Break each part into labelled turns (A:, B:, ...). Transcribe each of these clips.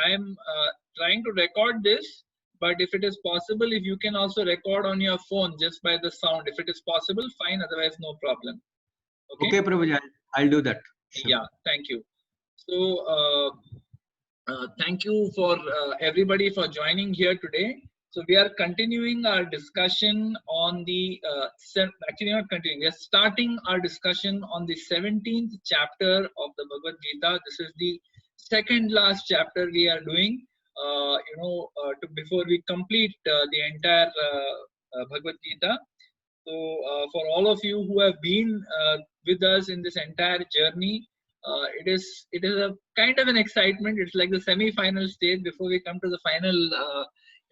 A: I'm trying to record this, but if it is possible, if you can also record on your phone just by the sound, if it is possible, fine. Otherwise, no problem. Okay.
B: Okay, Prabhuji, I'll do that. Sure.
A: Yeah. Thank you. So. Thank you for everybody for joining here today. So we are continuing our discussion on the, actually not continuing, we are starting our discussion on the 17th chapter of the Bhagavad Gita. This is the second last chapter we are doing, before we complete the entire Bhagavad Gita. So for all of you who have been with us in this entire journey, it is a kind of an excitement. It's like the semi-final stage before we come to the final,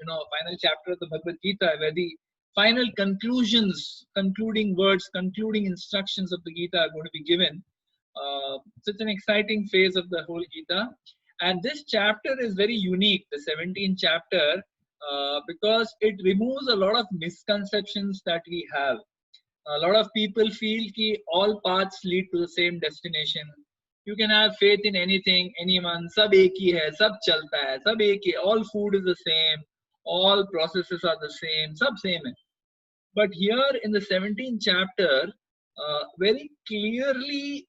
A: final chapter of the Bhagavad Gita, where the final conclusions, concluding words, concluding instructions of the Gita are going to be given. So it's an exciting phase of the whole Gita. And this chapter is very unique, the 17th chapter, because it removes a lot of misconceptions that we have. A lot of people feel that all paths lead to the same destination. You can have faith in anything, anyone. Sab ek hi hai, sab chalta hai, sab ek hi. All food is the same, all processes are the same, sab same hai. But here in the 17th chapter, very clearly,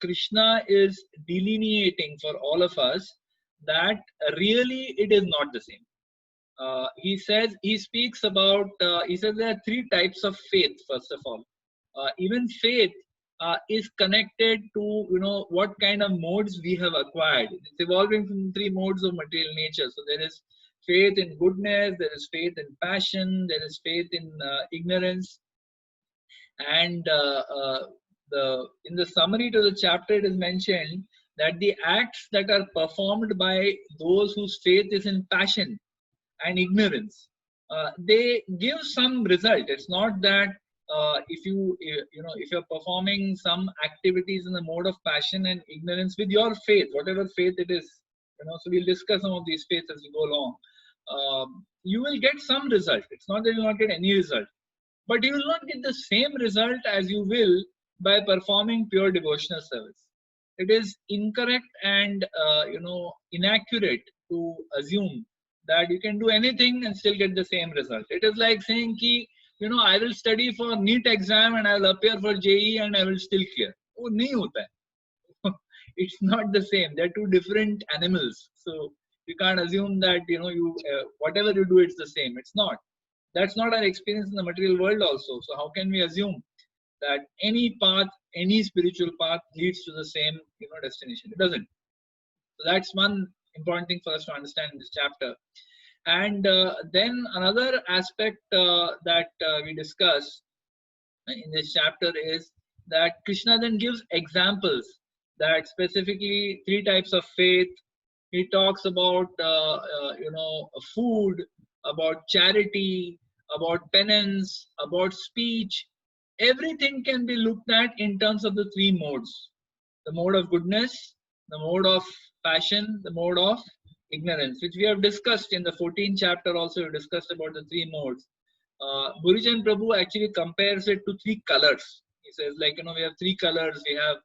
A: Krishna is delineating for all of us that really it is not the same. He speaks about, he says there are three types of faith, first of all. Even faith is connected to, what kind of modes we have acquired. It's evolving from three modes of material nature. So there is faith in goodness, there is faith in passion, there is faith in ignorance. And in the summary to the chapter, it is mentioned that the acts that are performed by those whose faith is in passion and ignorance, they give some result. It's not that if you're performing some activities in the mode of passion and ignorance with your faith, whatever faith it is, so we'll discuss some of these faiths as we go along, you will get some result. It's not that you will not get any result, but you will not get the same result as you will by performing pure devotional service. It is incorrect and inaccurate to assume that you can do anything and still get the same result. It is like saying ki, I will study for NEET exam and I will appear for JEE and I will still clear. Oh, nahi hota hai. It's not the same. They're two different animals. So you can't assume that whatever you do, it's the same. It's not. That's not our experience in the material world also. So how can we assume that any path, any spiritual path leads to the same destination? It doesn't. So that's one important thing for us to understand in this chapter. And then another aspect that we discuss in this chapter is that Krishna then gives examples that specifically three types of faith. He talks about food, about charity, about penance, about speech. Everything can be looked at in terms of the three modes: the mode of goodness, the mode of passion, the mode of ignorance, which we have discussed in the 14th chapter. Also, we discussed about the three modes. Burijan Prabhu actually compares it to three colors. He says, we have three colors. We have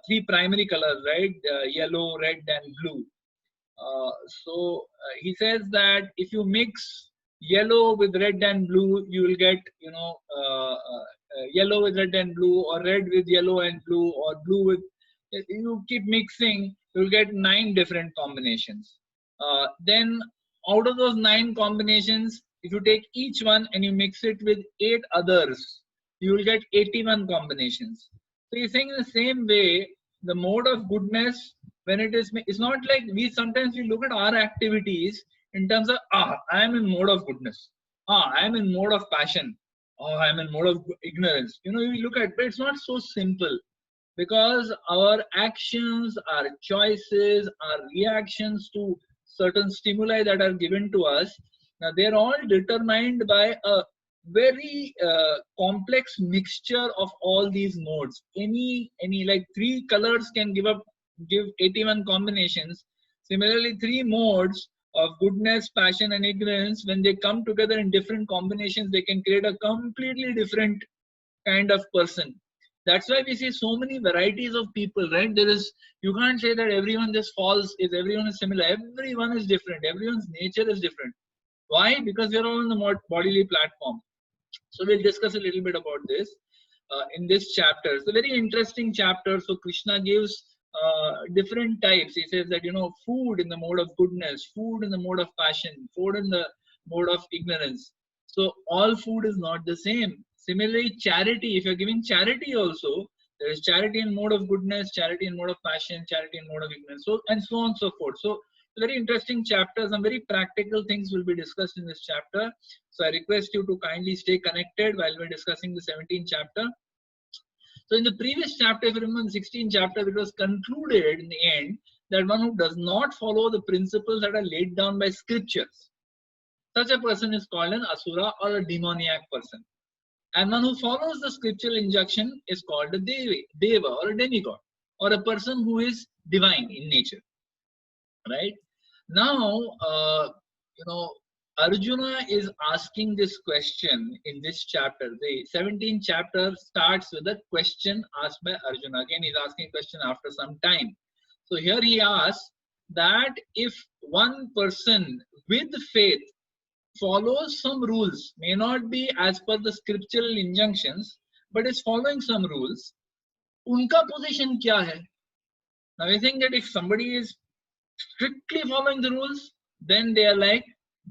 A: three primary colors, right? Yellow, red, and blue. So he says that if you mix yellow with red and blue, you will get yellow with red and blue, or red with yellow and blue, or blue with. You keep mixing, you'll get 9 different combinations. Then out of those 9 combinations, if you take each one and you mix it with 8 others, you will get 81 combinations. So you're saying in the same way, the mode of goodness, when it's not like sometimes we look at our activities in terms of, I am in mode of goodness. I am in mode of passion. I am in mode of ignorance. We look at, but it's not so simple. Because our actions, our choices, our reactions to certain stimuli that are given to us, now they're all determined by a very complex mixture of all these modes. Any like 3 colors can give 81 combinations. Similarly, 3 modes of goodness, passion, and ignorance, when they come together in different combinations, they can create a completely different kind of person. That's why we see so many varieties of people, right? You can't say that everyone just falls, is everyone is similar. Everyone is different. Everyone's nature is different. Why? Because we're all on the bodily platform. So we'll discuss a little bit about this in this chapter. It's a very interesting chapter. So Krishna gives different types. He says that, food in the mode of goodness, food in the mode of passion, food in the mode of ignorance. So all food is not the same. Similarly, charity, if you're giving charity also, there is charity in mode of goodness, charity in mode of passion, charity in mode of ignorance, so and so on and so forth. So very interesting chapter. Some very practical things will be discussed in this chapter. So I request you to kindly stay connected while we're discussing the 17th chapter. So in the previous chapter, if you remember, the 16th chapter, it was concluded in the end that one who does not follow the principles that are laid down by scriptures, such a person is called an asura or a demoniac person. And one who follows the scriptural injunction is called a deva or a demigod, or a person who is divine in nature. Right? Now, Arjuna is asking this question in this chapter. The 17th chapter starts with a question asked by Arjuna. Again, he's asking a question after some time. So here he asks that if one person with faith follows some rules, may not be as per the scriptural injunctions, but is following some rules, unka position kya hai? Now we think that if somebody is strictly following the rules, then they are like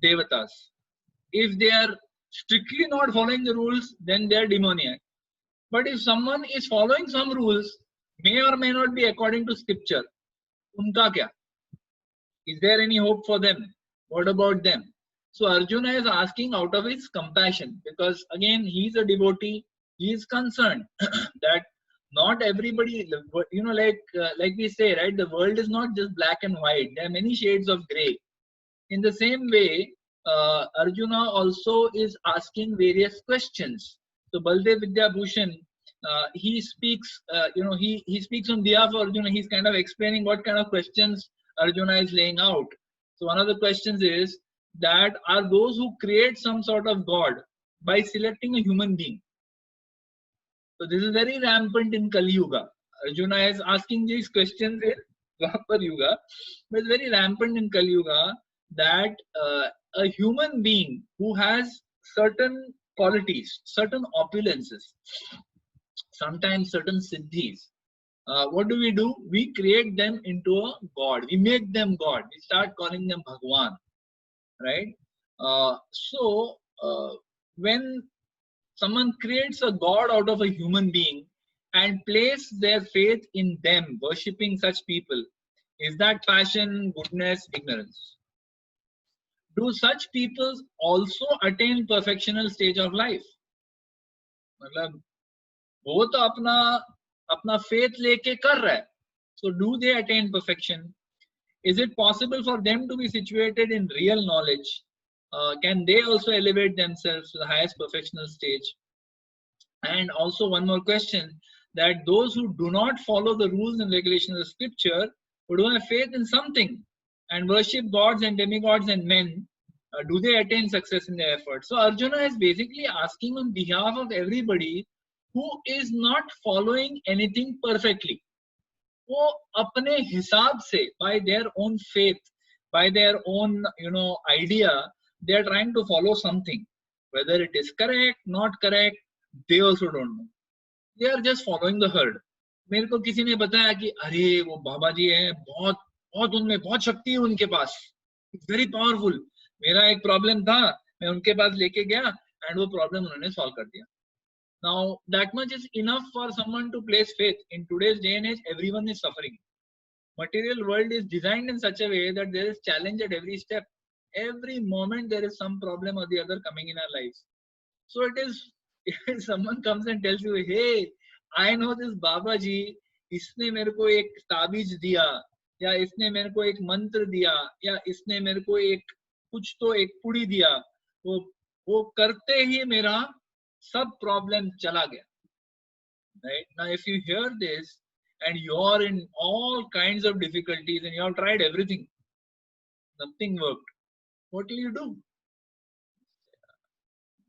A: devatas. If they are strictly not following the rules, then they are demoniac. But if someone is following some rules, may or may not be according to scripture, unka kya? Is there any hope for them? What about them? So Arjuna is asking out of his compassion, because again he is a devotee. He is concerned that not everybody, like we say, right? The world is not just black and white. There are many shades of gray. In the same way, Arjuna also is asking various questions. So Baldev Vidyabhushan, he speaks, he speaks on behalf of Arjuna. He's kind of explaining what kind of questions Arjuna is laying out. So one of the questions is that are those who create some sort of God by selecting a human being. So this is very rampant in Kali Yuga. Arjuna is asking these questions in Dwapar Yuga, but it's very rampant in Kali Yuga that a human being who has certain qualities, certain opulences, sometimes certain siddhis, what do? We create them into a god. We make them god. We start calling them Bhagwan, right? When someone creates a god out of a human being and place their faith in them, worshipping such people, is that passion, goodness, ignorance? Do such people also attain perfectional stage of life? मतलब वो तो अपना faith लेके कर रहा है. So do they attain perfection? Is it possible for them to be situated in real knowledge? Can they also elevate themselves to the highest perfectional stage? And also one more question, that those who do not follow the rules and regulations of scripture, who do have faith in something and worship gods and demigods and men, do they attain success in their efforts? So Arjuna is basically asking on behalf of everybody who is not following anything perfectly. वो अपने हिसाब से, by their own faith, by their own idea, they are trying to follow something. Whether it is correct, not correct, they also don't know. They are just following the herd. मेरे को किसी ने बताया कि अरे वो बाबा जी हैं, बहुत उनमें बहुत शक्ति है उनके पास, very powerful. मेरा एक प्रॉब्लम था, मैं उनके पास लेके गया and वो प्रॉब्लम उन्होंने सॉल्व कर दिया. Now that much is enough for someone to place faith. In today's day and age, everyone is suffering. Material world is designed in such a way that there is challenge at every step. Every moment there is some problem or the other coming in our lives. So it is, if someone comes and tells you, hey, I know this Baba ji, इसने मेरे को एक ताबीज दिया, या इसने मेरे को एक मंत्र दिया, या इसने मेरे को एक कुछ तो एक पुड़ी दिया, वो करते ही मेरा सब प्रॉब्लम चला गया. Right? Now if you hear this and you're in all kinds of difficulties and you have tried everything, nothing worked, what will you do?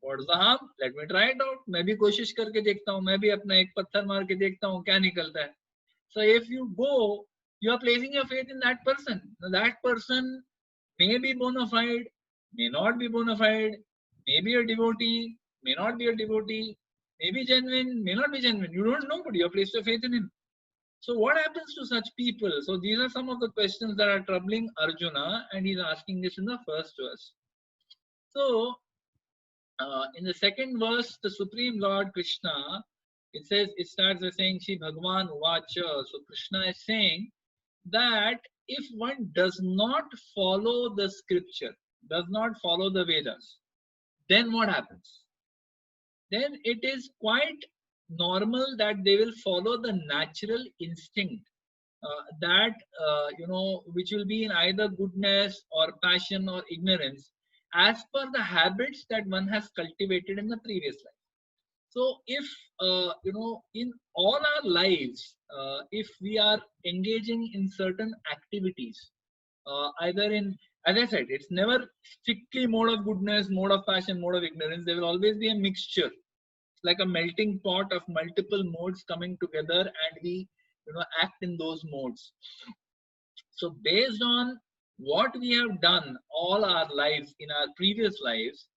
A: What's the harm? Let me try it out. मैं भी कोशिश करके देखता हूँ, मैं भी अपना एक पत्थर मार के देखता हूँ क्या निकलता है. So if you go, you are placing your faith in that person. Now, that person may be bona fide, may not be bona fide, may be a devotee, may not be a devotee, may be genuine, may not be genuine. You don't know, but you have placed your faith in him. So what happens to such people? So these are some of the questions that are troubling Arjuna, and he's asking this in the first verse. So in the second verse, the Supreme Lord Krishna, it starts by saying, Shri Bhagavan Uvacha. So Krishna is saying that if one does not follow the scripture, does not follow the Vedas, then what happens? Then it is quite normal that they will follow the natural instinct which will be in either goodness or passion or ignorance as per the habits that one has cultivated in the previous life. So if in all our lives, if we are engaging in certain activities, either in, as I said, it's never strictly mode of goodness, mode of passion, mode of ignorance. There will always be a mixture. It's like a melting pot of multiple modes coming together, and we act in those modes. So based on what we have done all our lives in our previous lives,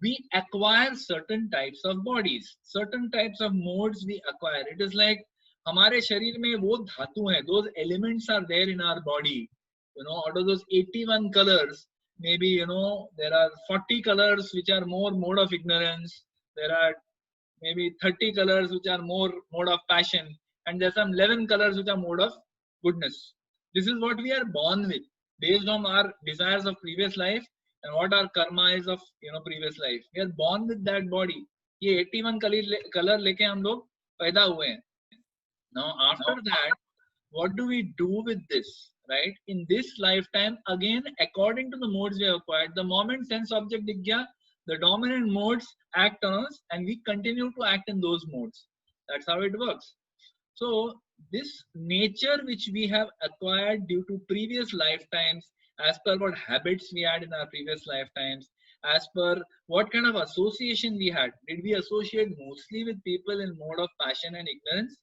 A: we acquire certain types of bodies, certain types of modes we acquire. It is like हमारे शरीर में वो धातु हैं, those elements are there in our body. Out of those 81 colors, maybe there are 40 colors which are more mode of ignorance. There are maybe 30 colors which are more mode of passion, and there are some 11 colors which are mode of goodness. This is what we are born with based on our desires of previous life and what our karma is of previous life. We are born with that body. ये 81 color लेके हम लोग पैदा हुए हैं. Now after that, what do we do with this? Right? In this lifetime, again, according to the modes we have acquired, the moment sense object दिख गया, the dominant modes act on us, and we continue to act in those modes. That's how it works. So this nature which we have acquired due to previous lifetimes, as per what habits we had in our previous lifetimes, as per what kind of association we had, did we associate mostly with people in mode of passion and ignorance?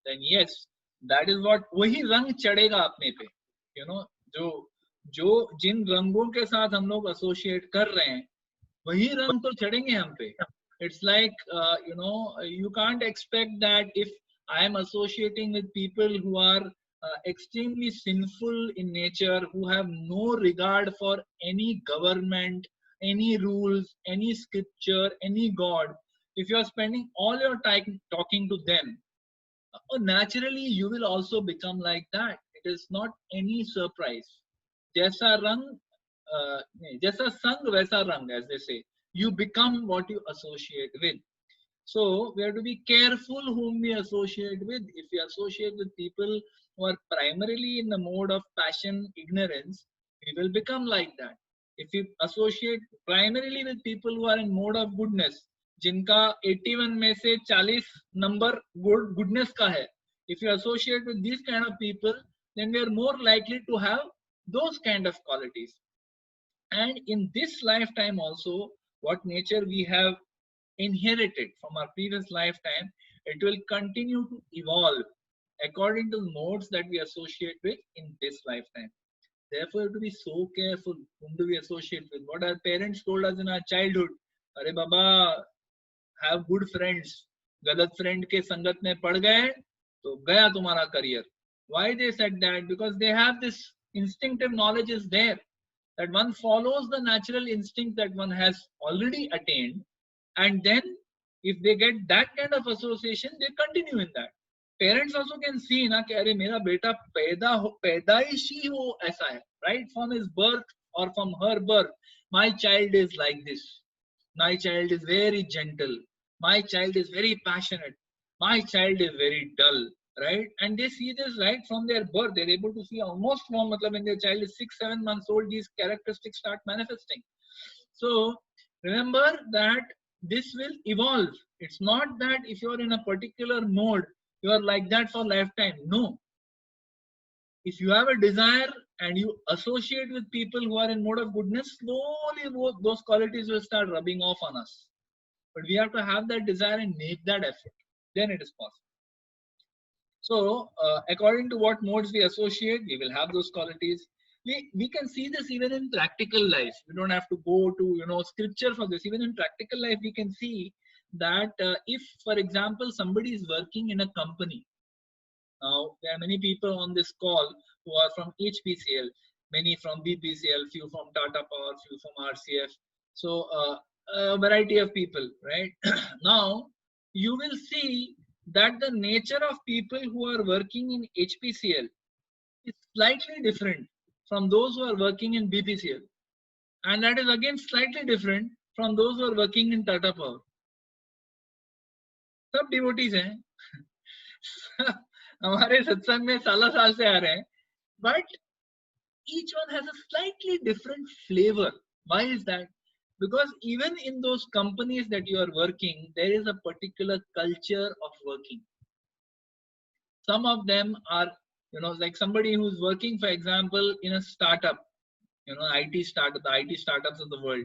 A: Then yes, that is what, वही रंग चढ़ेगा अपने पे. जो जिन रंगों के साथ हम लोग associate कर रहे हैं, वही रंग तो चढ़ेंगे हम पे. It's like you can't expect that if I am associating with people who are extremely sinful in nature, who have no regard for any government, any rules, any scripture, any God, if you are spending all your time talking to them, naturally you will also become like that. It is not any surprise. जैसा रंग जैसा संग वैसा रंग, as they say. You become what you associate with. So we have to be careful whom we associate with. If we associate with people who are primarily in the mode of passion, ignorance, we will become like that. If we associate primarily with people who are in mode of goodness, जिनका 81 में से 40 number goodness का है, if you associate with these kind of people, then we are more likely to have those kind of qualities. And in this lifetime also, what nature we have inherited from our previous lifetime, it will continue to evolve according to the modes that we associate with in this lifetime. Therefore, we have to be so careful whom do we associate with. What our parents told us in our childhood, अरे बाबा, have good friends. गलत friend के संगत में पड़ गए तो गया तुम्हारा career. Why they said that? Because they have this instinctive knowledge is there, that one follows the natural instinct that one has already attained, and then if they get that kind of association, they continue in that. Parents also can see ना कि अरे मेरा बेटा पैदाइशी वो ऐसा है, right? From his birth or from her birth, my child is like this. My child is very gentle. My child is very passionate. My child is very dull. Right? And they see this right from their birth. They're able to see almost from when their child is 6-7 months old, these characteristics start manifesting. So remember that this will evolve. It's not that if you're in a particular mode, you are like that for lifetime. No. If you have a desire and you associate with people who are in mode of goodness, slowly those qualities will start rubbing off on us. but we have to have that desire and make that effort. Then it is possible. So, according to what modes we associate, we will have those qualities. We can see this even in practical life. We don't have to go to scripture for this. Even in practical life, we can see that if, for example, somebody is working in a company. Now, there are many people on this call who are from HPCL, many from BPCL, few from Tata Power, few from RCF. So, a variety of people, right? Now, you will see that the nature of people who are working in HPCL is slightly different from those who are working in BPCL. And that is again slightly different from those who are working in Tata Power. सब devotees हैं हमारे सत्संग में साल से आ रहे हैं, but each one has a slightly different flavor. Why is that? Because even in those companies that you are working, there is a particular culture of working. Some of them are, like somebody who's working, for example, in a startup, IT startup, the IT startups of the world.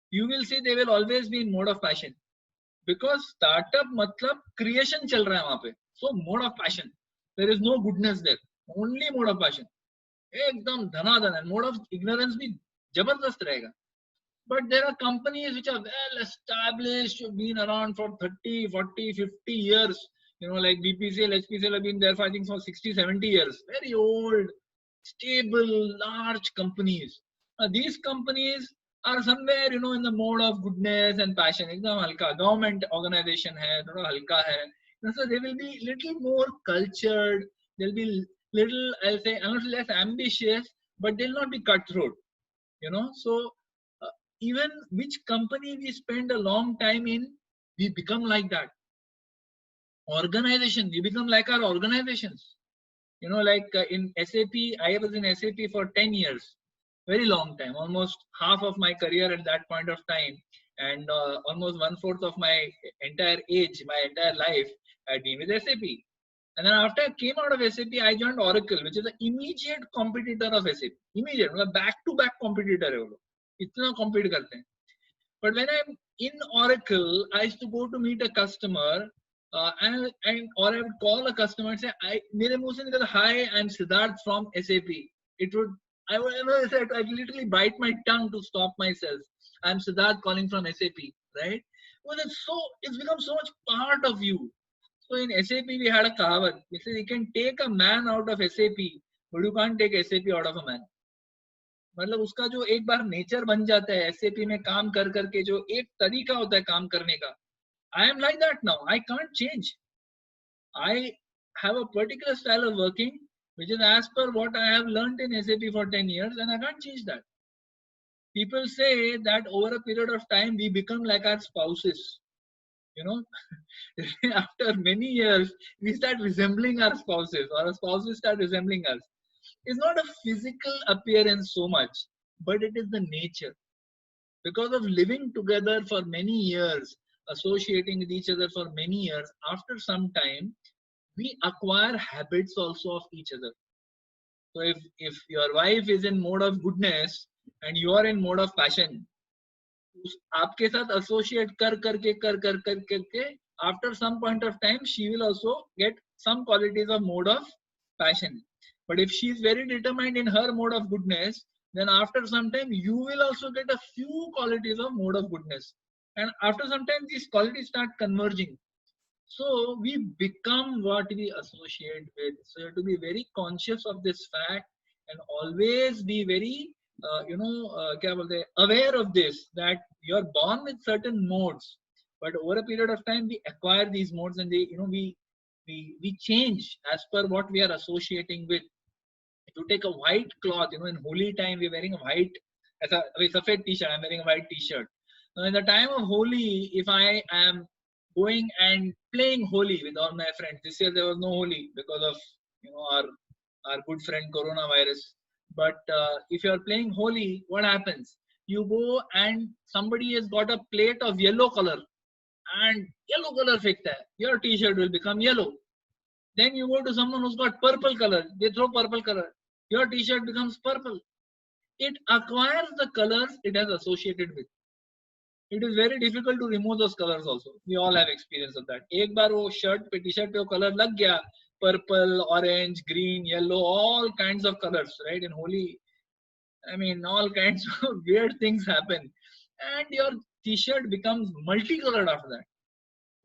A: You will see they will always be in mode of passion. Because startup matlab creation chal raha hai wahan pe. So mode of passion. There is no goodness there. Only mode of passion. Ekdam dhanadan, and mode of ignorance bhi jabardast rahega. But there are companies which are well established, been around for 30, 40, 50 years. Like BPCL, HPCL have been there for I think for 60, 70 years. Very old, stable, large companies. These companies are somewhere, in the mode of goodness and passion. Ekdam halka. Government organization hai, thoda halka hai. So they will be little more cultured. They'll be little, I'll say, a little less ambitious, but they'll not be cutthroat. So even which company we spend a long time in, we become like that. Organization, we become like our organizations. Like in SAP, I was in SAP for 10 years, very long time, almost half of my career at that point of time, and almost 1/4 of my entire age, my entire life, I'd been with SAP. And then after I came out of SAP, I joined Oracle, which is an immediate competitor of SAP. Immediate, back-to-back competitor hai wo log. Itna compete karte hain. But when I'm in Oracle, I used to go to meet a customer, or I would call a customer and say, "Mere muh se nikal, hi, I'm Siddharth from SAP." I would literally bite my tongue to stop myself. I'm Siddharth calling from SAP, right? Well, it's become so much part of you. So in SAP, we had a kahavat. We said you can take a man out of SAP, but you can't take SAP out of a man. मतलब उसका जो एक बार nature बन जाता है SAP में काम कर करके, जो एक तरीका होता है काम करने का, I am like that now. I can't change. I have a particular style of working which is as per what I have learned in SAP for 10 years, and I can't change that. People say that over a period of time we become like our spouses. After many years we start resembling our spouses, or our spouses start resembling us. It's not a physical appearance so much, but it is the nature. Because of living together for many years, associating with each other for many years, after some time we acquire habits also of each other. So if your wife is in mode of goodness and you are in mode of passion, आपके साथ associate कर करके after some point of time she will also get some qualities of mode of passion. But if she is very determined in her mode of goodness, then after some time you will also get a few qualities of mode of goodness, and after some time these qualities start converging. So we become what we associate with. So you have to be very conscious of this fact and always be very aware of this, that you're born with certain modes, but over a period of time we acquire these modes, and we change as per what we are associating with. If you take a white cloth, in Holi time we're wearing a white, as a safed t-shirt, I'm wearing a white t-shirt. Now in the time of Holi, if I am going and playing Holi with all my friends, this year there was no Holi because of our good friend coronavirus. But if you are playing Holi, what happens? You go and somebody has got a plate of yellow color, and yellow color fekhta hai, your t-shirt will become yellow. Then you go to someone who's got purple color, they throw purple color, your t-shirt becomes purple. It acquires the colors it has associated with. it is very difficult to remove those colors also. We all have experience of that. एक बार वो shirt पे t-shirt पे वो color लग गया, purple, orange, green, yellow, all kinds of colors, right? In Holi, I mean, all kinds of weird things happen, and your t-shirt becomes multicolored after that.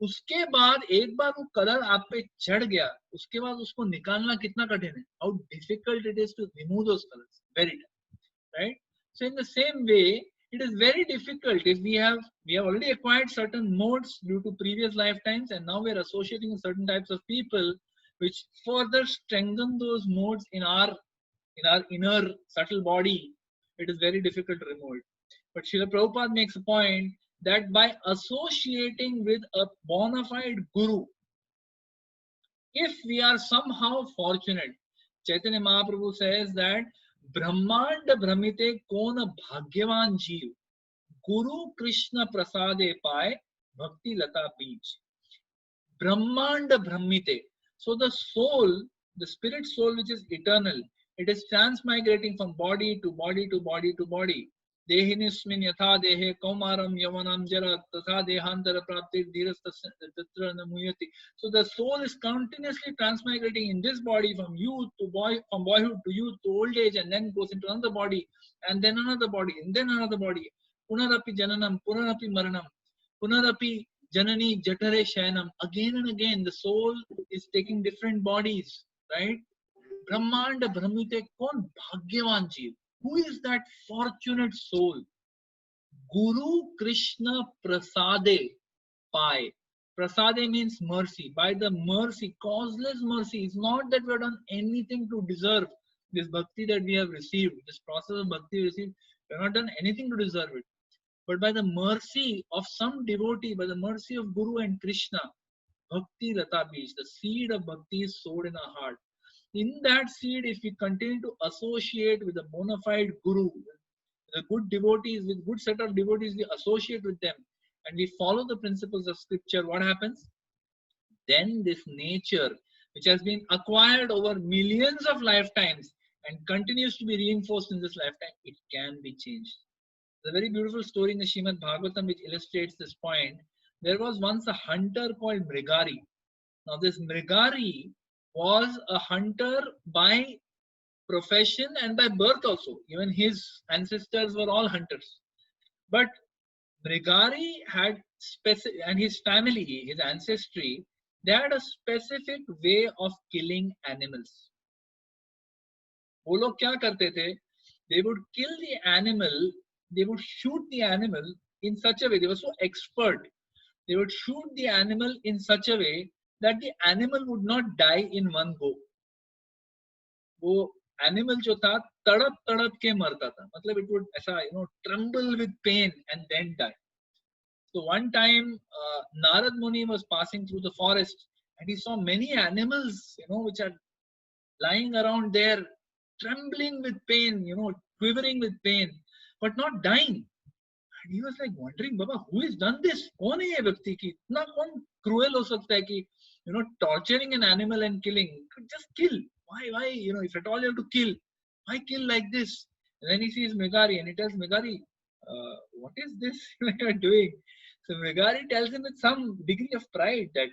A: उसके बाद एक बार वो कलर आप पे चढ़ गया, उसके बाद उसको निकालना कितना कठिन है. How difficult it is to remove those colors. Very tough, right? So in the same way, it is very difficult if we have already acquired certain modes due to previous lifetimes, and now we are associating with certain types of people, which further strengthen those modes in our inner subtle body. It is very difficult to remove it. But Srila Prabhupada makes a point that by associating with a bona fide guru, if we are somehow fortunate, Chaitanya Mahaprabhu says that Brahmand Brahmite Kona Bhagyavan Jeev Guru Krishna Prasade Pai Bhakti Lata Beach. Brahmand Brahmite. So the soul, the spirit soul which is eternal, it is transmigrating from body to body to body to body. Dehinismin yatha dehe kaumaram yavanam jara tatha dehantara praptir dhirastatra namuyati. So the soul is continuously transmigrating in this body from youth to from boyhood to youth to old age, and then goes into another body, and then another body, and then another body. Punarapi jananam, punarapi maranam, punarapi janani jatare shayanam. Again and again, the soul is taking different bodies, right? Brahmanda Brahmite kon bhagyavan jeev. Who is that fortunate soul? Guru Krishna Prasade Pai. Prasade means mercy. By the mercy, causeless mercy. It's not that we have done anything to deserve this bhakti that we have received, this process of bhakti we received. We have not done anything to deserve it. But by the mercy of some devotee, by the mercy of Guru and Krishna, Bhakti Lata Beej, the seed of bhakti is sowed in our heart. In that seed, if we continue to associate with a bona fide Guru, the good devotees, with good set of devotees, we associate with them and we follow the principles of scripture, what happens? Then this nature, which has been acquired over millions of lifetimes and continues to be reinforced in this lifetime, it can be changed. There's a very beautiful story in the Srimad Bhagavatam which illustrates this point. There was once a hunter called Mrigari. Now this Mrigari was a hunter by profession and by birth also. Even his ancestors were all hunters. But Mrigari had specific, and his family, his ancestry, they had a specific way of killing animals. वो लोग क्या करते थे? They would kill the animal, they would shoot the animal in such a way, they were so expert, they would shoot the animal in such a way that the animal would not die in one go. वो animal जो था तड़प तड़प के मरता था, मतलब it would ऐसा tremble with pain and then die. So one time Narad Muni was passing through the forest and he saw many animals which are lying around there trembling with pain, quivering with pain, but not dying. And he was like wondering, Baba, who has done this? कौन है ये व्यक्ति की इतना कौन cruel हो सकता है कि torturing an animal and killing? Just kill. Why? If at all you have to kill, why kill like this? And then he sees Mrigari and he tells Mrigari, what is this you are doing? So Mrigari tells him with some degree of pride that,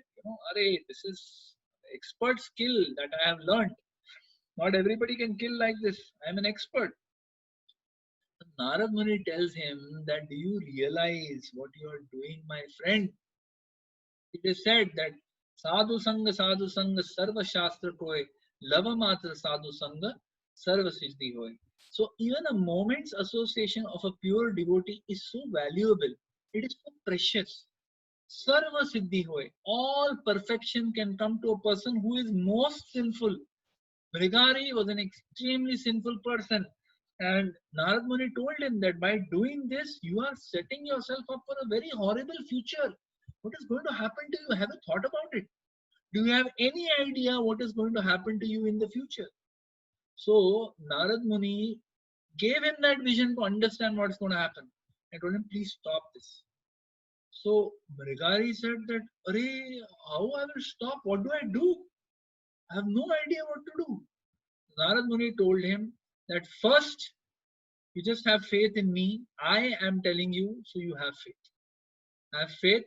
A: Arey, this is expert skill that I have learned. Not everybody can kill like this. I am an expert. Narad Muni tells him that, do you realize what you are doing, my friend? It is said that sadhu sanga sarva shastra koi, lava matra sadhu sanga sarva siddhi hoy. So even a moment's association of a pure devotee is so valuable. It is so precious. Sarva siddhi hoy. All perfection can come to a person who is most sinful. Mrigari was an extremely sinful person. And Narad Muni told him that by doing this, you are setting yourself up for a very horrible future. What is going to happen to you? Have you thought about it? Do you have any idea what is going to happen to you in the future? So Narad Muni gave him that vision to understand what's going to happen. I told him, please stop this. So Mrigari said that, Arey, how I will stop? What do I do? I have no idea what to do. Narad Muni told him that first, you just have faith in me. I am telling you, so you have faith. Have faith.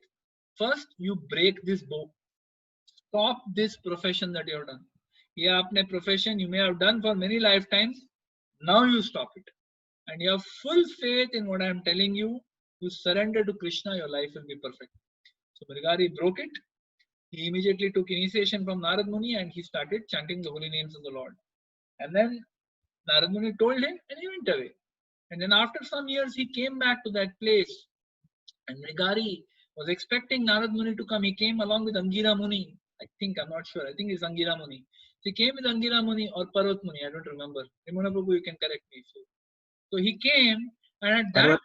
A: First, you break this bow. Stop this profession that you have done. ये आपने profession you may have done for many lifetimes. Now you stop it. And you have full faith in what I am telling you. You surrender to Krishna, your life will be perfect. So Mrigari broke it. He immediately took initiation from Narad Muni and he started chanting the holy names of the Lord. And then Narad Muni told him and he went away. And then after some years, he came back to that place. And Mrigari was expecting Narad Muni to come. He came along with Angira Muni. I think, I'm not sure. I think it's Angira Muni. So he came with Angira Muni or Parvat Muni. I don't remember. Rimona Prabhu, you can correct me. So he came and at that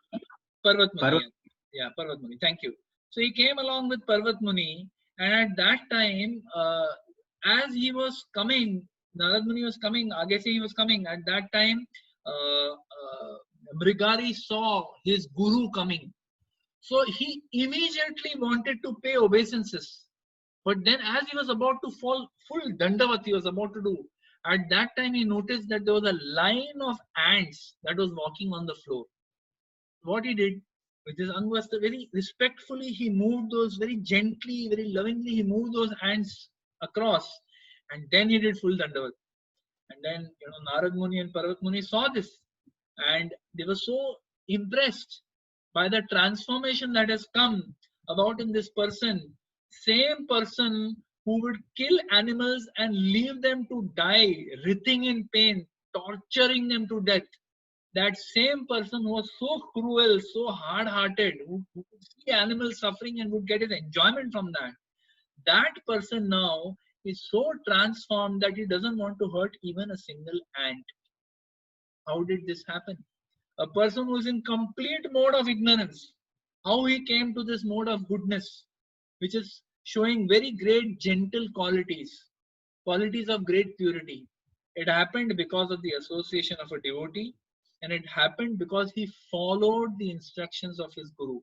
A: Parvat Muni. Yeah, Parvat Muni. Thank you. So he came along with Parvat Muni, and at that time, as he was coming, Narad Muni was coming, Agase he was coming. At that time, Mrigari saw his guru coming. So he immediately wanted to pay obeisances. But then as he was about to fall full Dandavat, he was about to do. At that time, he noticed that there was a line of ants that was walking on the floor. What he did with his Angvastra, very respectfully, he moved those very gently, very lovingly, he moved those ants across. And then he did full Dandavat. And then, Narad Muni and Parvat Muni saw this. And they were so impressed by the transformation that has come about in this person. Same person who would kill animals and leave them to die, writhing in pain, torturing them to death. That same person who was so cruel, so hard-hearted, who could see animals suffering and would get his enjoyment from that. That person now is so transformed that he doesn't want to hurt even a single ant. How did this happen? A person who is in complete mode of ignorance, how he came to this mode of goodness, which is showing very great gentle qualities, qualities of great purity. It happened because of the association of a devotee, and it happened because he followed the instructions of his guru.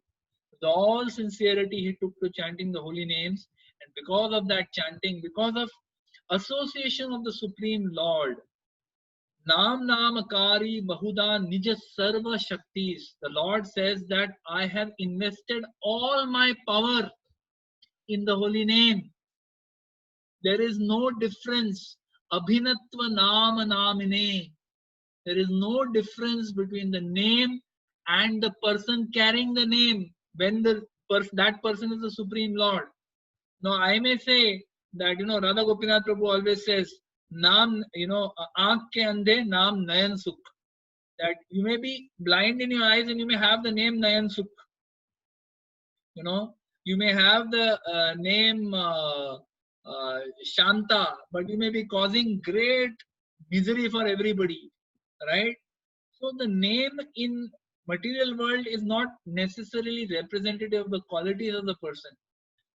A: With all sincerity, he took to chanting the holy names, and because of that chanting, because of association of the Supreme Lord, Nam Namakari Bahuda Nija Sarva Shaktis. The Lord says that I have invested all my power in the holy name. There is no difference. Abhinatva Nama Namine. There is no difference between the name and the person carrying the name when that person is the Supreme Lord. Now I may say that, Radha Gopinath Prabhu always says, Naam, aankh ke andhe naam Nayan Sukh. That you may be blind in your eyes and you may have the name Nayan Sukh. You may have the name Shanta, but you may be causing great misery for everybody, right? So the name in material world is not necessarily representative of the qualities of the person.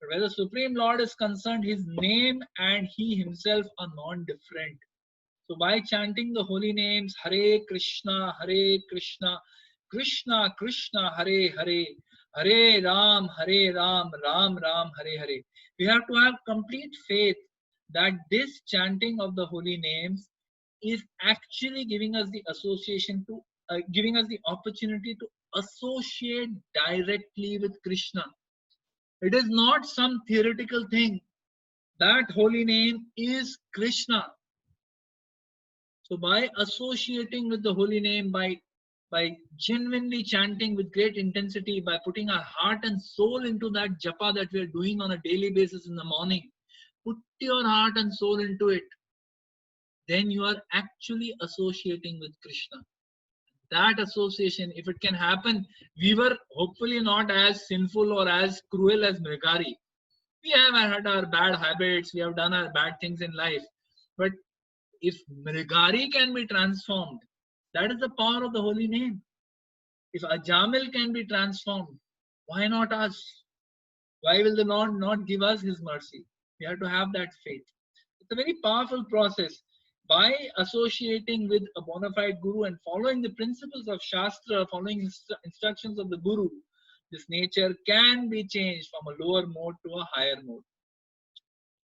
A: But where the Supreme Lord is concerned, his name and he himself are non-different. So by chanting the holy names, Hare Krishna, Krishna Krishna, Hare Hare, Hare Ram, Ram Ram, Hare Hare. We have to have complete faith that this chanting of the holy names is actually giving us the association to, giving us the opportunity to associate directly with Krishna. It is not some theoretical thing. That holy name is Krishna. So by associating with the holy name, by genuinely chanting with great intensity, by putting our heart and soul into that japa that we are doing on a daily basis in the morning, put your heart and soul into it. Then you are actually associating with Krishna. That association, if it can happen, we were hopefully not as sinful or as cruel as Mrigari. We have had our bad habits, we have done our bad things in life. But if Mrigari can be transformed, that is the power of the holy name. If Ajamil can be transformed, why not us? Why will the Lord not give us his mercy? We have to have that faith. It's a very powerful process. By associating with a bona fide guru and following the principles of Shastra, following instructions of the guru, this nature can be changed from a lower mode to a higher mode.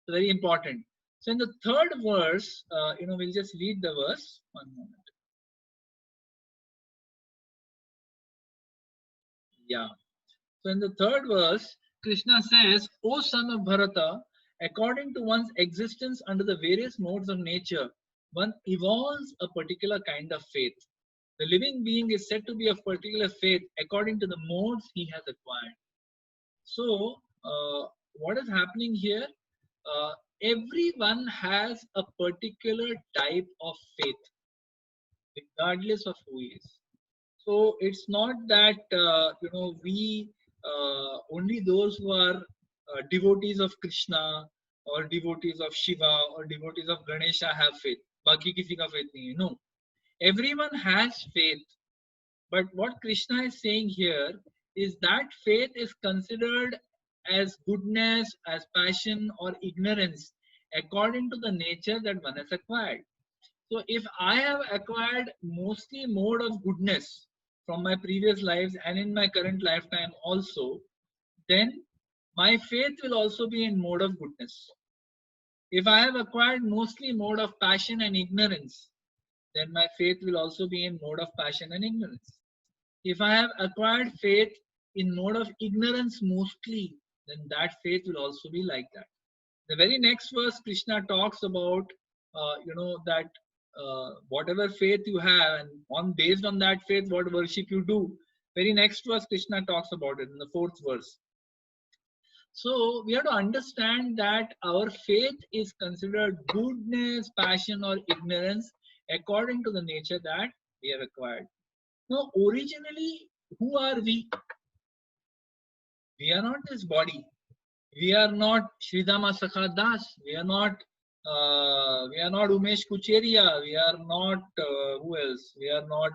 A: It's very important. So in the third verse, we'll just read the verse. One moment. Yeah. So in the third verse, Krishna says, O son of Bharata, according to one's existence under the various modes of nature, one evolves a particular kind of faith. The living being is said to be of particular faith according to the modes he has acquired. So, what is happening here? Uh, Everyone has a particular type of faith, regardless of who he is. So it's not that we only those who are devotees of Krishna or devotees of Shiva or devotees of Ganesha have faith. बाकी किसी का faith नहीं है. No, everyone has faith. But what Krishna is saying here is that faith is considered as goodness, as passion, or ignorance according to the nature that one has acquired. So if I have acquired mostly mode of goodness from my previous lives and in my current lifetime also, then my faith will also be in mode of goodness. If I have acquired mostly mode of passion and ignorance, then my faith will also be in mode of passion and ignorance. If I have acquired faith in mode of ignorance mostly, then that faith will also be like that. The very next verse, Krishna talks about, that whatever faith you have, and based on that faith, what worship you do. Very next verse, Krishna talks about it in the fourth verse. So we have to understand that our faith is considered goodness, passion, or ignorance according to the nature that we have acquired. Now, originally, who are we? We are not this body. We are not Sridhama Sakha Das. We are not Umesh Kucheria. We are not who else? We are not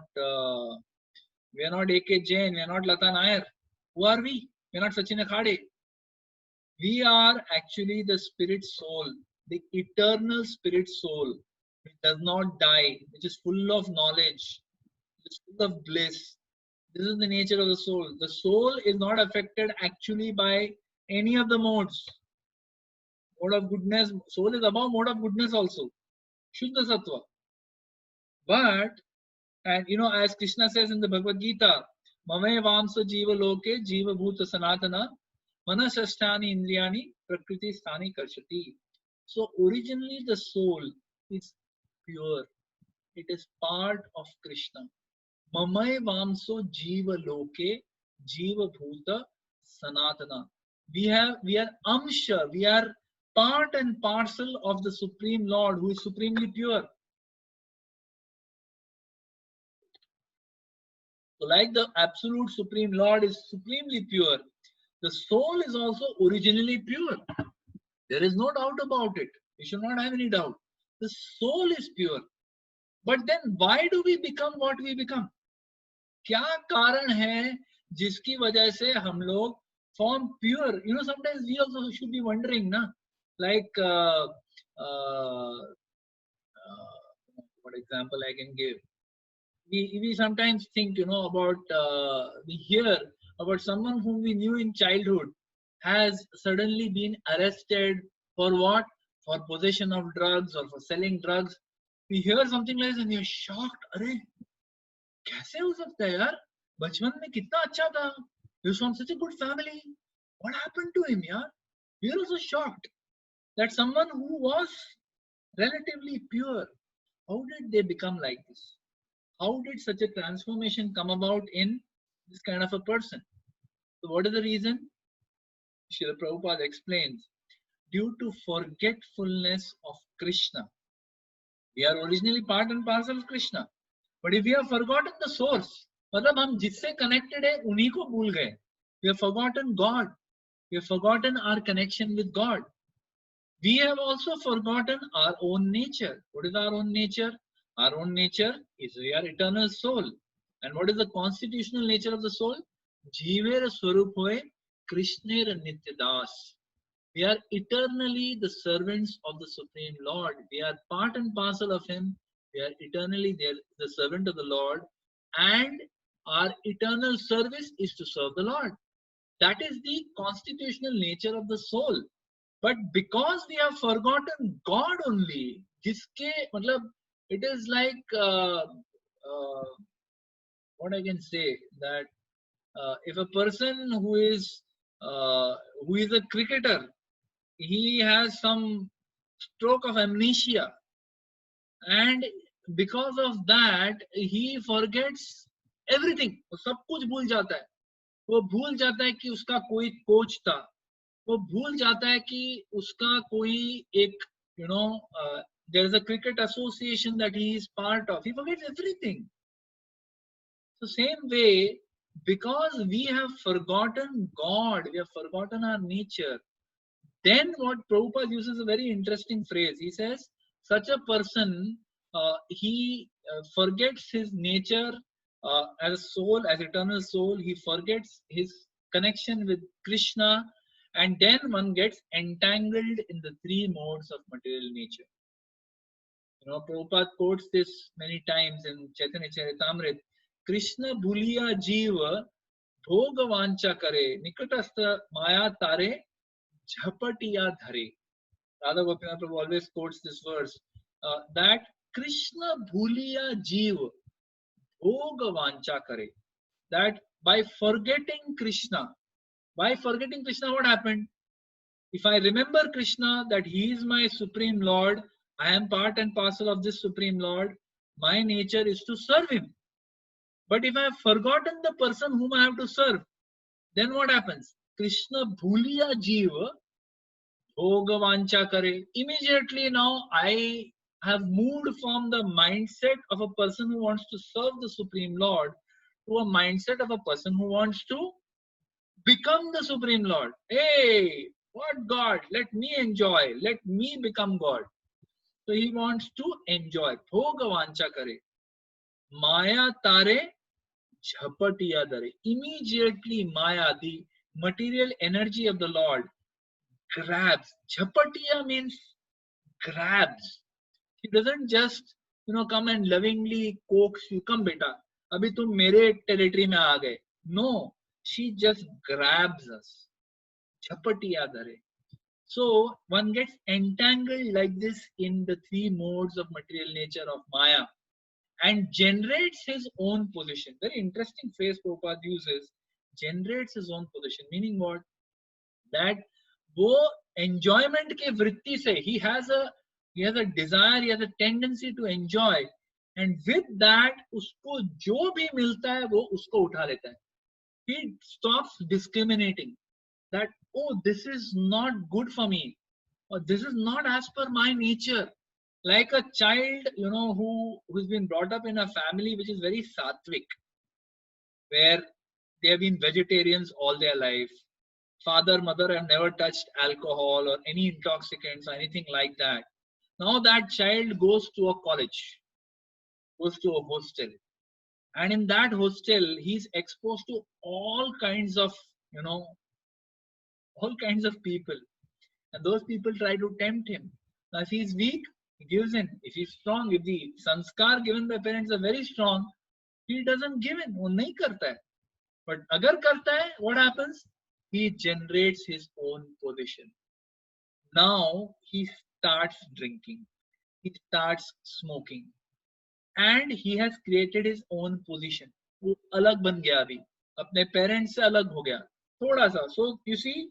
A: A.K. Jain. We are not Lata Nair. Who are we? We are not Sachin Akhade. We are actually the spirit soul, the eternal spirit soul, which does not die, which is full of knowledge, which is full of bliss. This is the nature of the soul. The soul is not affected actually by any of the modes. Mode of goodness, soul is above mode of goodness also. Shuddha Sattva. But, and as Krishna says in the Bhagavad Gita, Mame Vamsa Jiva Loke Jiva Bhuta Sanatana Manasasthani Indriyani Prakriti Sthani Karshati. So originally the soul is pure. It is part of Krishna. Mamay Vamso Jiva Loke Jiva Bhuta Sanatana. We are Amsha, we are part and parcel of the Supreme Lord who is supremely pure. So like the absolute Supreme Lord is supremely pure, the soul is also originally pure. There is no doubt about it. We should not have any doubt. The soul is pure. But then why do we become what we become? क्या कारण है जिसकी वजह से हम लोग form pure? Sometimes we also should be wondering, na? Like, what example I can give? We sometimes think, about, we hear about someone whom we knew in childhood has suddenly been arrested for what? For possession of drugs or for selling drugs. We hear something like this and you're shocked. अरे कैसे हो सकता है यार? बचपन में कितना अच्छा था. He was from such a good family. What happened to him, yaar? We are also shocked that someone who was relatively pure, how did they become like this? How did such a transformation come about in this kind of a person? So what is the reason? Srila Prabhupada explains, due to forgetfulness of Krishna. We are originally part and parcel of Krishna. But if we have forgotten the source, मतलब हम जिससे connected है उन्हीं को भूल गए. We have forgotten God. We have forgotten our connection with God. We have also forgotten our own nature. What is our own nature? Our own nature is we are eternal soul. And what is the constitutional nature of the soul? Jiver Swarup hoye Krishnera Nityadas. We are eternally the servants of the Supreme Lord. We are part and parcel of Him. We are eternally the servant of the Lord. And our eternal service is to serve the Lord. That is the constitutional nature of the soul. But because we have forgotten God only, jiske, matlab, it is like, what I can say, that If a person who is a cricketer, he has some stroke of amnesia, and because of that he forgets everything. वो सब कुछ भूल जाता है. वो भूल जाता है कि उसका कोई कोच था. वो भूल जाता है कि उसका कोई एक there is a cricket association that he is part of. He forgets everything. So same way, because we have forgotten God, we have forgotten our nature, then what Prabhupada uses a very interesting phrase. He says, such a person, he forgets his nature as a soul, as eternal soul. He forgets his connection with Krishna, and then one gets entangled in the three modes of material nature. Prabhupada quotes this many times in Chaitanya Charitamrita. Krishna bhuliya jiva bhoga vancha kare nikatastha maya tare jhapatiya dhare. Radha Gopinath Prabhu always quotes this verse that Krishna bhuliya jiva bhoga vancha kare. That by forgetting Krishna, what happened? If I remember Krishna, that he is my supreme Lord, I am part and parcel of this supreme Lord, my nature is to serve him. But if I have forgotten the person whom I have to serve, then what happens? Krishna bhuliya jiva bhoga vancha kare. Immediately now I have moved from the mindset of a person who wants to serve the Supreme Lord to a mindset of a person who wants to become the Supreme Lord. Hey, what God? Let me enjoy. Let me become God. So he wants to enjoy. Bhoga vancha kare. Maya tare jhapatiya dare. Immediately Maya, the material energy of the Lord, grabs. Jhapatiya means grabs. He doesn't just come and lovingly coax you. Come beta, abhi tum mere territory mein aa gaye. No, she just grabs us. Jhapatiya dare. So one gets entangled like this in the three modes of material nature of Maya and generates his own position. Very interesting phrase Prabhupada uses. Generates his own position. Meaning what? That वो enjoyment के वृत्ति से he has a desire, he has a tendency to enjoy, and with that उसको जो भी मिलता है वो उसको उठा लेता है. He stops discriminating that, oh, this is not good for me, or this is not as per my nature. Like a child, who's been brought up in a family which is very sattvic, where they have been vegetarians all their life. Father, mother have never touched alcohol or any intoxicants or anything like that. Now that child goes to a college, goes to a hostel, and in that hostel he's exposed to all kinds of people, and those people try to tempt him. Now if he's weak, he gives in. If he's strong, if the sanskar given by parents are very strong, he doesn't give in. वो नहीं करता है. But अगर करता है, what happens? He generates his own position. Now he starts drinking, he starts smoking, and he has created his own position. वो अलग बन गया अभी, अपने parents से अलग हो गया थोड़ा सा. So you see,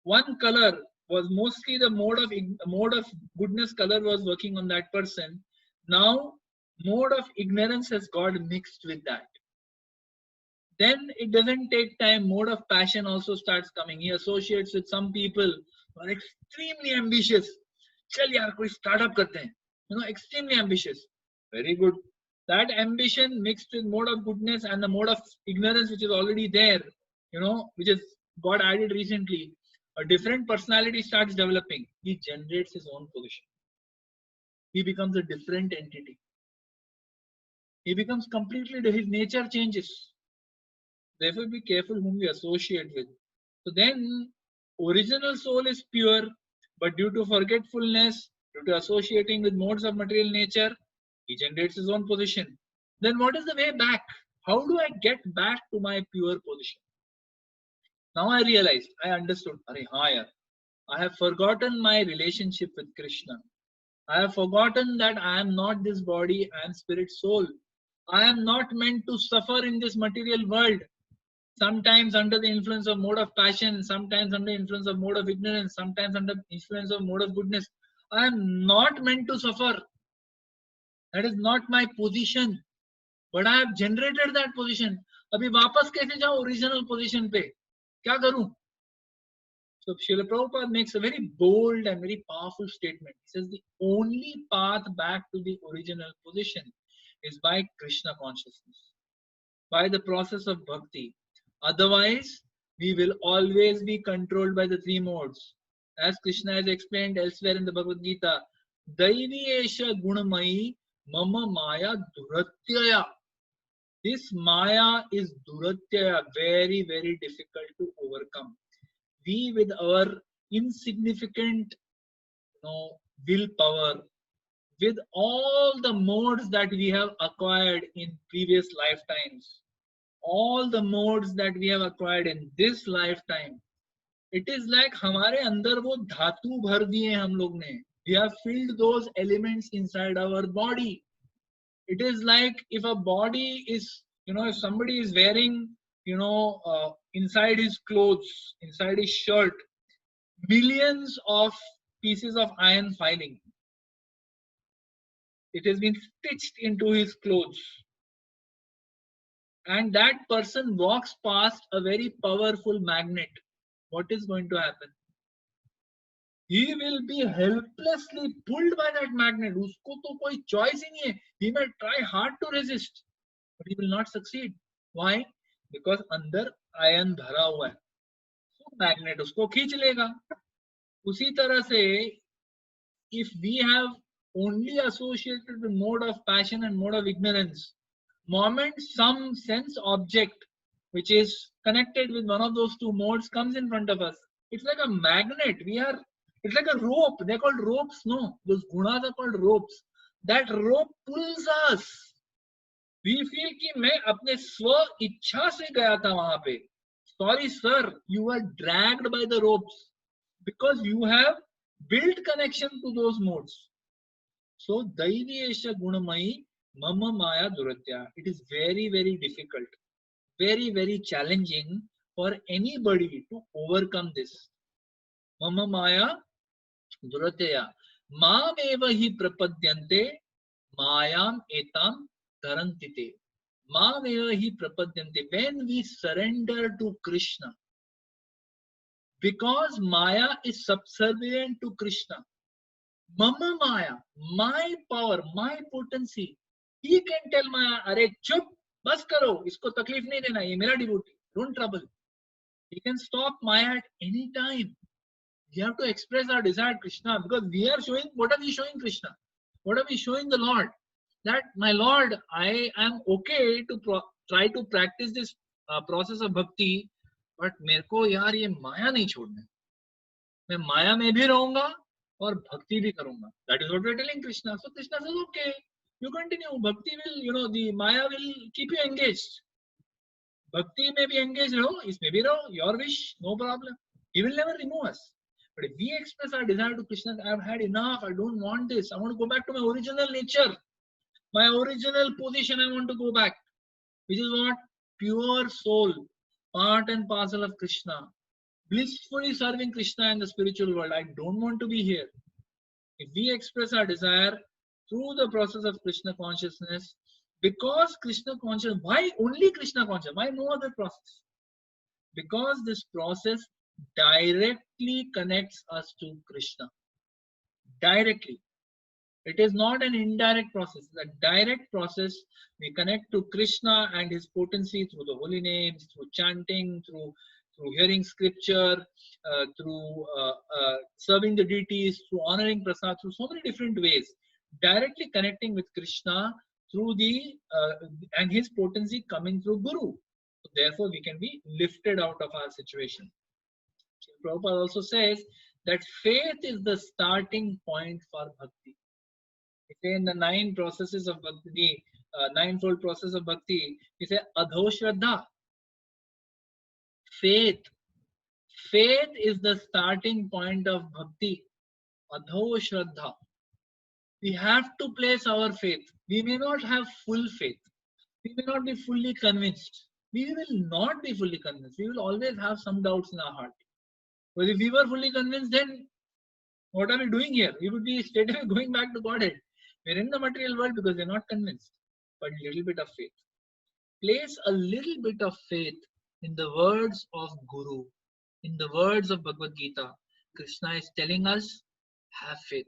A: one color was mostly the mode of goodness color was working on that person. Now mode of ignorance has got mixed with that. Then it doesn't take time, mode of passion also starts coming. He associates with some people who are extremely ambitious. Chal yaar, koi startup karte hain. Extremely ambitious. Very good. That ambition mixed with mode of goodness and the mode of ignorance which is already there, which is got added recently. A different personality starts developing. He generates his own position. He becomes a different entity. He becomes completely, his nature changes. Therefore, be careful whom we associate with. So then, original soul is pure, but due to forgetfulness, due to associating with modes of material nature, he generates his own position. Then what is the way back? How do I get back to my pure position? Now I realized, I understood, I have forgotten my relationship with Krishna. I have forgotten that I am not this body, I am spirit soul. I am not meant to suffer in this material world. sometimes under the influence of mode of passion, sometimes under influence of mode of ignorance, sometimes under influence of mode of goodness. I am not meant to suffer. That is not my position. But I have generated that position. अभी वापस कैसे जाऊं original position पे? क्या करूं? So Srila Prabhupada makes a very bold and very powerful statement. He says the only path back to the original position is by Krishna consciousness, by the process of bhakti. Otherwise, we will always be controlled by the three modes. As Krishna has explained elsewhere in the Bhagavad Gita, Daivi Esha Gunamayi Mama Maya Duratyaya. This Maya is Duratyaya, very, very difficult to overcome. We, with our insignificant willpower, with all the modes that we have acquired in previous lifetimes, all the modes that we have acquired in this lifetime, it is like हमारे अंदर वो धातु भर दिए हम लोग ने. We have filled those elements inside our body. It is like if a body is, if somebody is wearing, inside his clothes, inside his shirt, millions of pieces of iron filing. It has been stitched into his clothes. And that person walks past a very powerful magnet. What is going to happen? He will be helplessly pulled by that magnet. उसको तो कोई choice ही नहीं है. He may try hard to resist, but he will not succeed. Why? Because अंदर iron भरा हुआ है. So magnet उसको खींच लेगा. उसी तरह से, if we have only associated the mode of passion and mode of ignorance, moment some sense object which is connected with one of those two modes comes in front of us, it's like a magnet. It's like a rope. They're called ropes, no? Those gunas are called ropes. That rope pulls us. We feel कि मैं अपने स्व इच्छा से गया था वहां पे. Sorry, sir, you were dragged by the ropes because you have built connection to those modes. So, Daivi Esha Gunamayi Mama Maya Duratya. It is very, very difficult, very, very challenging for anybody to overcome this. Mama Maya Duratya. Maam eva hi prapadyante mayam etam tarantite. Maam eva hi prapadyante. When we surrender to Krishna, because Maya is subservient to Krishna, Mama Maya, my power, my potency, he can tell Maya, अरे चुप, बस करो, इसको तकलीफ नहीं देना, ये मेरा devotee, don't trouble. He can stop Maya at any time. We have to express our desire to Krishna, because we are showing, what are we showing Krishna? What are we showing the Lord? That, my Lord, I am okay to try to practice this process of bhakti, but मेरे को यार ये माया नहीं छोड़ना है. मैं माया में भी रहूंगा और भक्ति भी करूंगा. That is what we are telling Krishna. So Krishna says, okay, you continue. Bhakti will, the Maya will keep you engaged. Bhakti may be engaged, इसमें भी रहो, your wish, no problem. He will never remove us. But if we express our desire to Krishna, I have had enough, I don't want this, I want to go back to my original nature, my original position, I want to go back, which is what? Pure soul, part and parcel of Krishna, blissfully serving Krishna in the spiritual world. I don't want to be here. If we express our desire through the process of Krishna consciousness, because Krishna consciousness, why only Krishna consciousness? Why no other process? Because this process directly connects us to Krishna. Directly. It is not an indirect process. It's a direct process. We connect to Krishna and his potency through the holy names, through chanting, through hearing scripture, through serving the deities, through honoring prasad, through so many different ways. Directly connecting with Krishna through and his potency coming through Guru. So therefore, we can be lifted out of our situation. Prabhupada also says that faith is the starting point for bhakti. He says in the 9 processes of bhakti, ninefold process of bhakti, he says adho shraddha. Faith is the starting point of bhakti. Adho shraddha. We have to place our faith. We may not have full faith. We may not be fully convinced. we will not be fully convinced. We will always have some doubts in our heart. But if we were fully convinced, then what are we doing here? We would be straight away going back to Godhead. We're in the material world because we're not convinced. But a little bit of faith. Place a little bit of faith in the words of Guru, in the words of Bhagavad Gita. Krishna is telling us, have faith.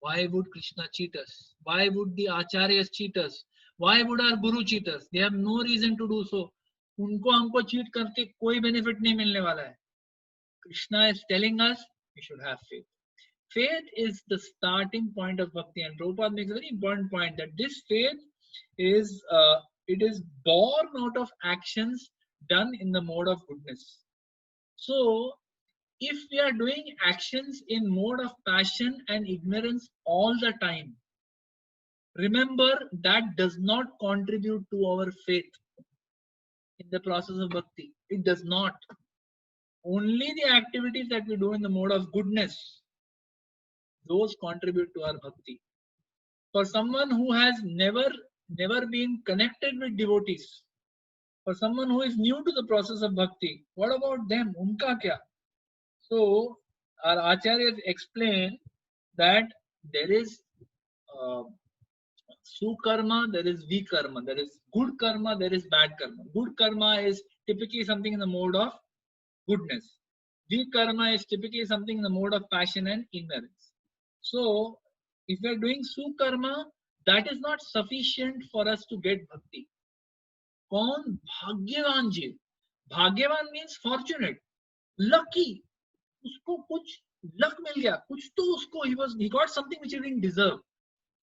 A: Why would Krishna cheat us? Why would the Acharyas cheat us? Why would our Guru cheat us? They have no reason to do so. उनको हमको cheat करके कोई benefit नहीं मिलने वाला है. Krishna is telling us we should have faith. Faith is the starting point of bhakti, and Prabhupada makes a very important point that this faith is it is born out of actions done in the mode of goodness. So, if we are doing actions in mode of passion and ignorance all the time, remember that does not contribute to our faith in the process of bhakti. It does not. Only the activities that we do in the mode of goodness, those contribute to our bhakti. For someone who has never been connected with devotees, for someone who is new to the process of bhakti, what about them? Unka kya? So our acharyas explain that there is sukarma, there is vikarma, there is good karma, there is bad karma. Good karma is typically something in the mode of goodness. Vikarma is typically something in the mode of passion and ignorance. So if we are doing sukarma, that is not sufficient for us to get bhakti. Kaun bhagyavan jeev? Bhagyavan means fortunate, lucky. उसको कुछ luck मिल गया, कुछ तो उसको he got something which he didn't deserve.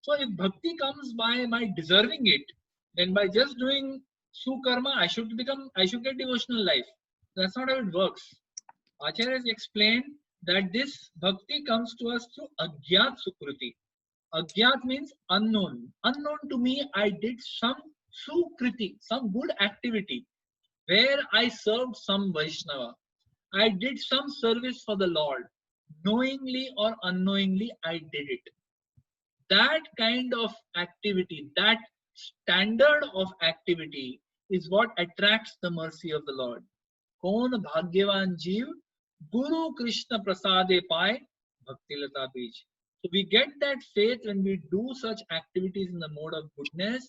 A: So if bhakti comes by my deserving it, then by just doing sukarma, I should get devotional life. That's not how it works. Acharyas explain that this bhakti comes to us through agyat sukriti. Agyat means unknown. Unknown to me, I did some sukriti, some good activity where I served some Vaishnava. I did some service for the Lord. Knowingly or unknowingly, I did it. That kind of activity, that standard of activity is what attracts the mercy of the Lord. Kaun bhagyavan jeev, Guru Krishna prasade paay, bhakti lata bij. So we get that faith when we do such activities in the mode of goodness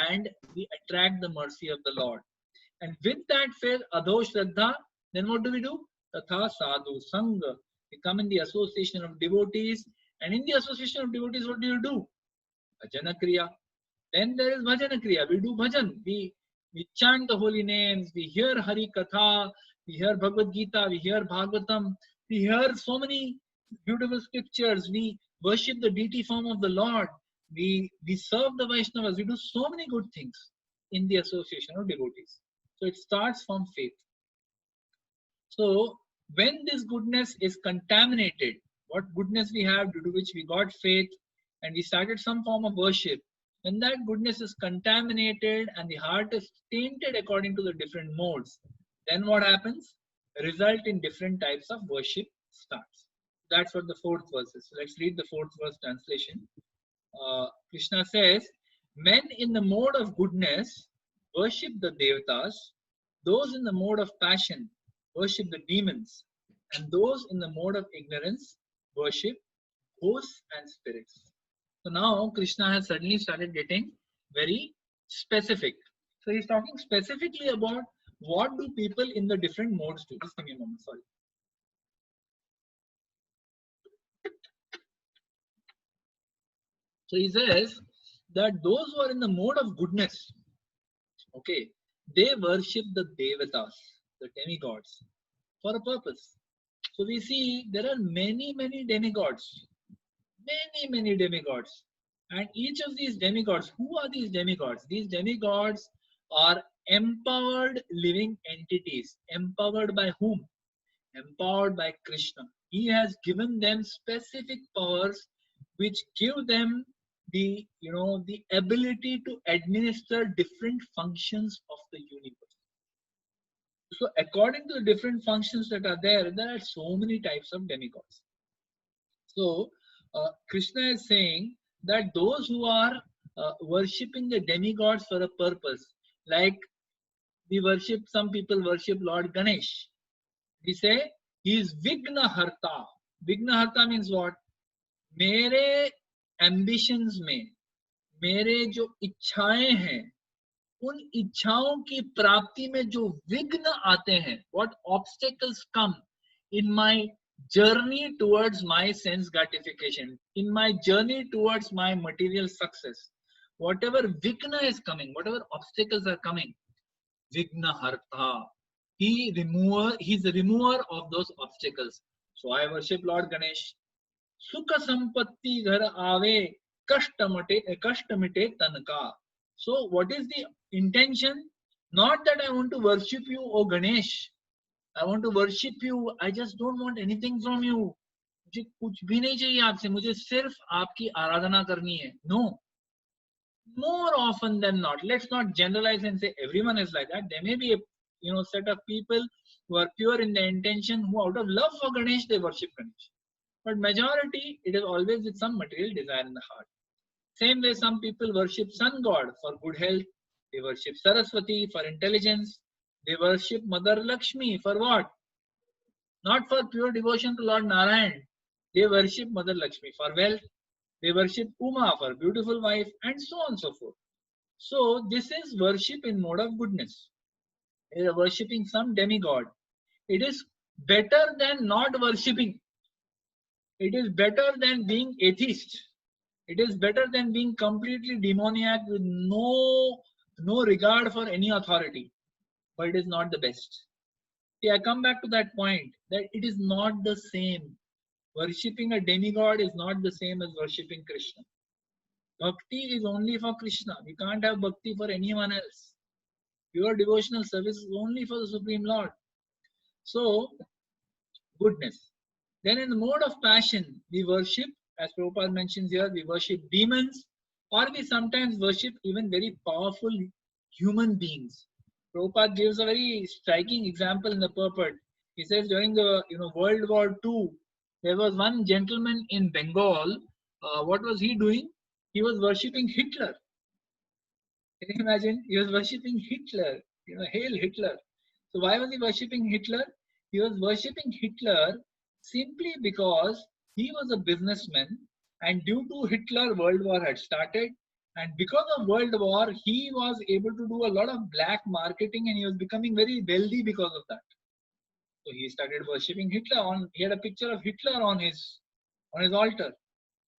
A: and we attract the mercy of the Lord. And with that faith, adho shraddha, then what do we do? Tatha sadhu sangha. We come in the association of devotees, and in the association of devotees, what do? Bhajana kriya. Then there is bhajana kriya. We do bhajan. We chant the holy names. We hear Hari Katha. We hear Bhagavad Gita. We hear Bhagavatam. We hear so many beautiful scriptures. We worship the deity form of the Lord. We serve the Vaishnavas. We do so many good things in the association of devotees. So it starts from faith. So when this goodness is contaminated, what goodness we have due to which we got faith and we started some form of worship, when that goodness is contaminated and the heart is tainted according to the different modes, then what happens? Result in different types of worship starts. That's what the fourth verse is. So let's read the fourth verse translation. Krishna says, men in the mode of goodness worship the devatas, those in the mode of passion worship the demons, and those in the mode of ignorance worship ghosts and spirits. So now Krishna has suddenly started getting very specific. So he's talking specifically about what do people in the different modes do. Just give me a moment, sorry. So he says that those who are in the mode of goodness, okay, they worship the devatas, the demigods, for a purpose. So we see there are many demigods, many demigods, and each of these demigods, who are these demigods? These demigods are empowered living entities. Empowered by whom? Empowered by Krishna. He has given them specific powers which give them the ability to administer different functions of the universe. So according to the different functions that are there are so many types of demigods. So Krishna is saying that those who are worshipping the demigods for a purpose, like we worship, some people worship Lord Ganesh. We say he is Vigna Harta. Vigna Harta means what? मेरे ambitions में, मेरे जो इच्छाएं हैं, उन इच्छाओं की प्राप्ति में जो विघ्न आते हैं, what obstacles come in my journey towards my sense gratification, in my journey towards my material success, whatever vighna is coming, whatever obstacles are coming, Vigna Harta, he's the remover of those obstacles. So I worship Lord Ganesh. Sukha sampatti ghar aave, kashta mite tanka. So what is the intention? Not that I want to worship you, O Ganesh. I want to worship you. I just don't want anything from you. मुझे कुछ भी नहीं चाहिए आपसे, मुझे सिर्फ आपकी आराधना करनी है. No. More often than not, let's not generalize and say everyone is like that. There may be a set of people who are pure in their intention, who out of love for Ganesh they worship Ganesh. But majority, it is always with some material desire in the heart. Same way, some people worship sun god for good health. They worship Saraswati for intelligence. They worship Mother Lakshmi for what? Not for pure devotion to Lord Narayan. They worship Mother Lakshmi for wealth. They worship Uma for beautiful wife, and so on and so forth. So this is worship in mode of goodness. They are worshipping some demigod. It is better than not worshipping. It is better than being atheist. It is better than being completely demoniac with no regard for any authority. But it is not the best. See, I come back to that point that it is not the same. Worshipping a demigod is not the same as worshipping Krishna. Bhakti is only for Krishna. We can't have bhakti for anyone else. Pure devotional service is only for the Supreme Lord. So, goodness. Then in the mode of passion, we worship, as Prabhupada mentions here, we worship demons, or we sometimes worship even very powerful human beings. Prabhupada gives a very striking example in the purport. He says during the World War II, there was one gentleman in Bengal. What was he doing? He was worshipping Hitler. Can you imagine? He was worshipping Hitler. Hail Hitler. So why was he worshipping Hitler? He was worshipping Hitler simply because he was a businessman, and due to Hitler, World War had started. And because of World War, he was able to do a lot of black marketing, and he was becoming very wealthy because of that. So he started worshipping Hitler. He had a picture of Hitler on his altar,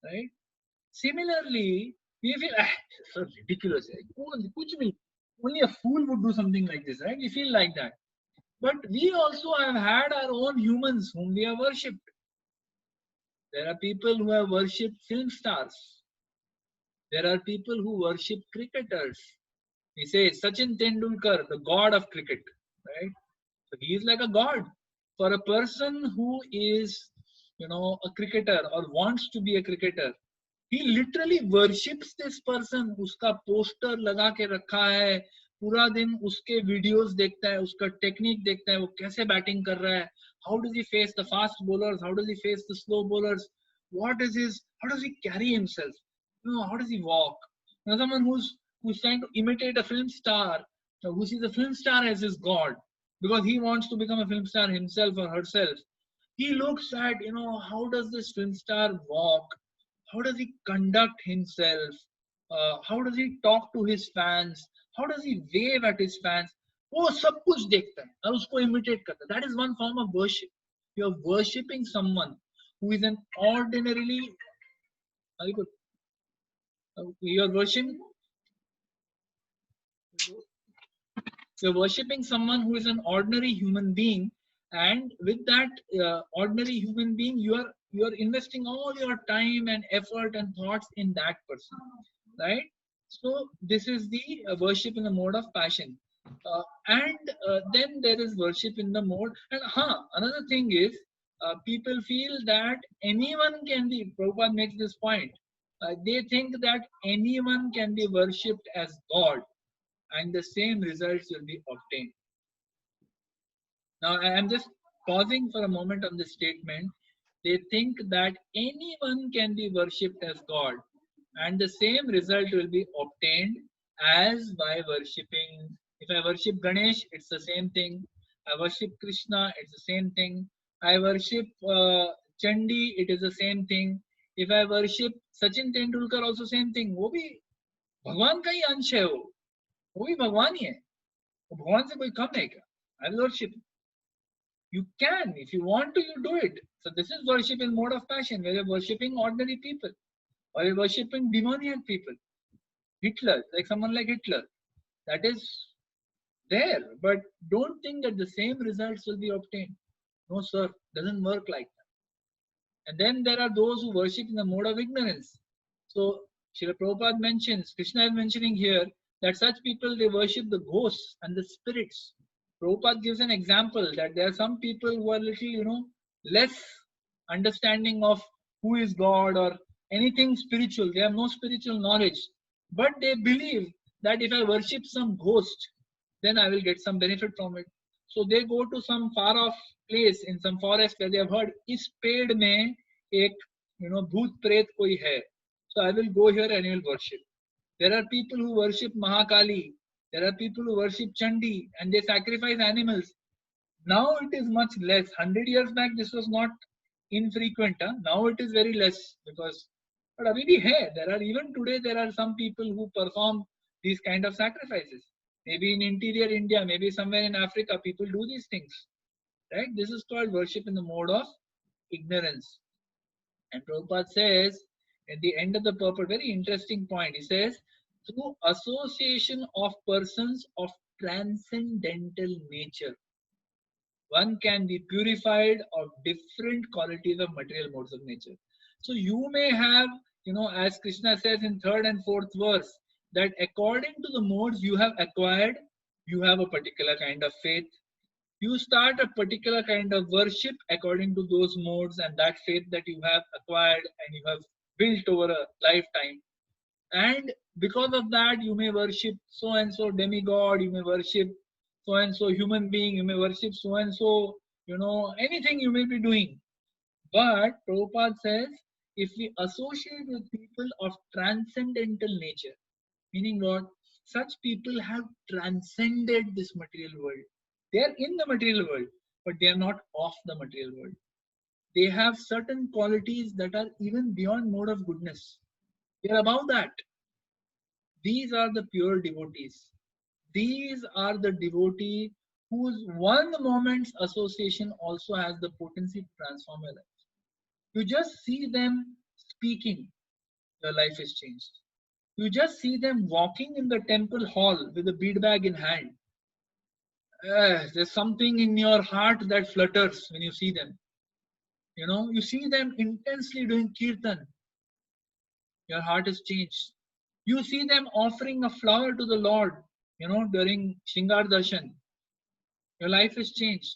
A: right? Similarly, we feel so ridiculous. Only a fool would do something like this, right? We feel like that. But we also have had our own humans whom we have worshipped. There are people who have worshipped film stars. There are people who worship cricketers. We say Sachin Tendulkar, the god of cricket, right? So he is like a god. For a person who is, a cricketer or wants to be a cricketer, he literally worships this person. Uska poster लगा के रखा है, पूरा दिन उसके videos देखता है, उसका technique देखता है, वो कैसे batting कर रहा है, how does he face the fast bowlers, how does he face the slow bowlers, how does he carry himself, how does he walk. Someone who's trying to imitate a film star, who sees a film star as his god, because he wants to become a film star himself or herself. He looks at, how does this film star walk? How does he conduct himself? How does he talk to his fans? How does he wave at his fans? वो सब कुछ देखता है और उसको imitate करता है. That is one form of worship. You are worshipping someone who is an ordinarily. You are worshipping. You're worshipping someone who is an ordinary human being, and with that ordinary human being, you are investing all your time and effort and thoughts in that person, right? So this is the worship in the mode of passion, and then there is worship in the mode. And another thing is, people feel that anyone can be. Prabhupada makes this point. They think that anyone can be worshipped as God, and the same results will be obtained. Now, I am just pausing for a moment on this statement. They think that anyone can be worshipped as God, and the same result will be obtained as by worshipping If I worship Ganesh, it's the same thing. I worship Krishna, it's the same thing. I worship Chandi, it is the same thing. If I worship Sachin Tendulkar, also same thing. वो भी भगवान का ही अंश है वो भी भगवान ही है वो भगवान से कोई कम है क्या I will worship you can if you want to you do it so this is worship in mode of passion where you're worshipping ordinary people or you're worshipping demoniac people Hitler like someone like Hitler that is there but don't think that the same results will be obtained no sir doesn't work like that and then there are those who worship in the mode of ignorance so Srila Prabhupada mentions Krishna is mentioning here that such people they worship the ghosts and the spirits Prabhupada gives an example that there are some people who are little, less understanding of who is God or anything spiritual. They have no spiritual knowledge. But they believe that if I worship some ghost, then I will get some benefit from it. So they go to some far off place in some forest where they have heard, is पेड़ में एक, भूत प्रेत कोई है. So I will go here and I will worship. There are people who worship Mahakali. There are people who worship Chandi and they sacrifice animals. Now it is much less. 100 years back, this was not infrequent. Huh? Now it is very less because, but abhi bhi hai. There are even today there are some people who perform these kind of sacrifices. Maybe in interior India, maybe somewhere in Africa, people do these things. Right? This is called worship in the mode of ignorance. And Prabhupada says at the end of the purport, very interesting point. He says, through association of persons of transcendental nature, one can be purified of different qualities of material modes of nature. So you may have, as Krishna says in third and fourth verse, that according to the modes you have acquired, you have a particular kind of faith. You start a particular kind of worship according to those modes and that faith that you have acquired and you have built over a lifetime. And because of that, you may worship so and so demigod, you may worship so and so human being, you may worship so and so, anything you may be doing. But Prabhupada says, if we associate with people of transcendental nature, meaning what? Such people have transcended this material world. They are in the material world, but they are not of the material world. They have certain qualities that are even beyond mode of goodness. They are above that. These are the pure devotees. These are the devotee whose one moment's association also has the potency to transform your life. You just see them speaking, your life is changed. You just see them walking in the temple hall with a bead bag in hand. There's something in your heart that flutters when you see them. You see them intensely doing kirtan. Your heart is changed. You see them offering a flower to the Lord, during Shingar Darshan. Your life is changed.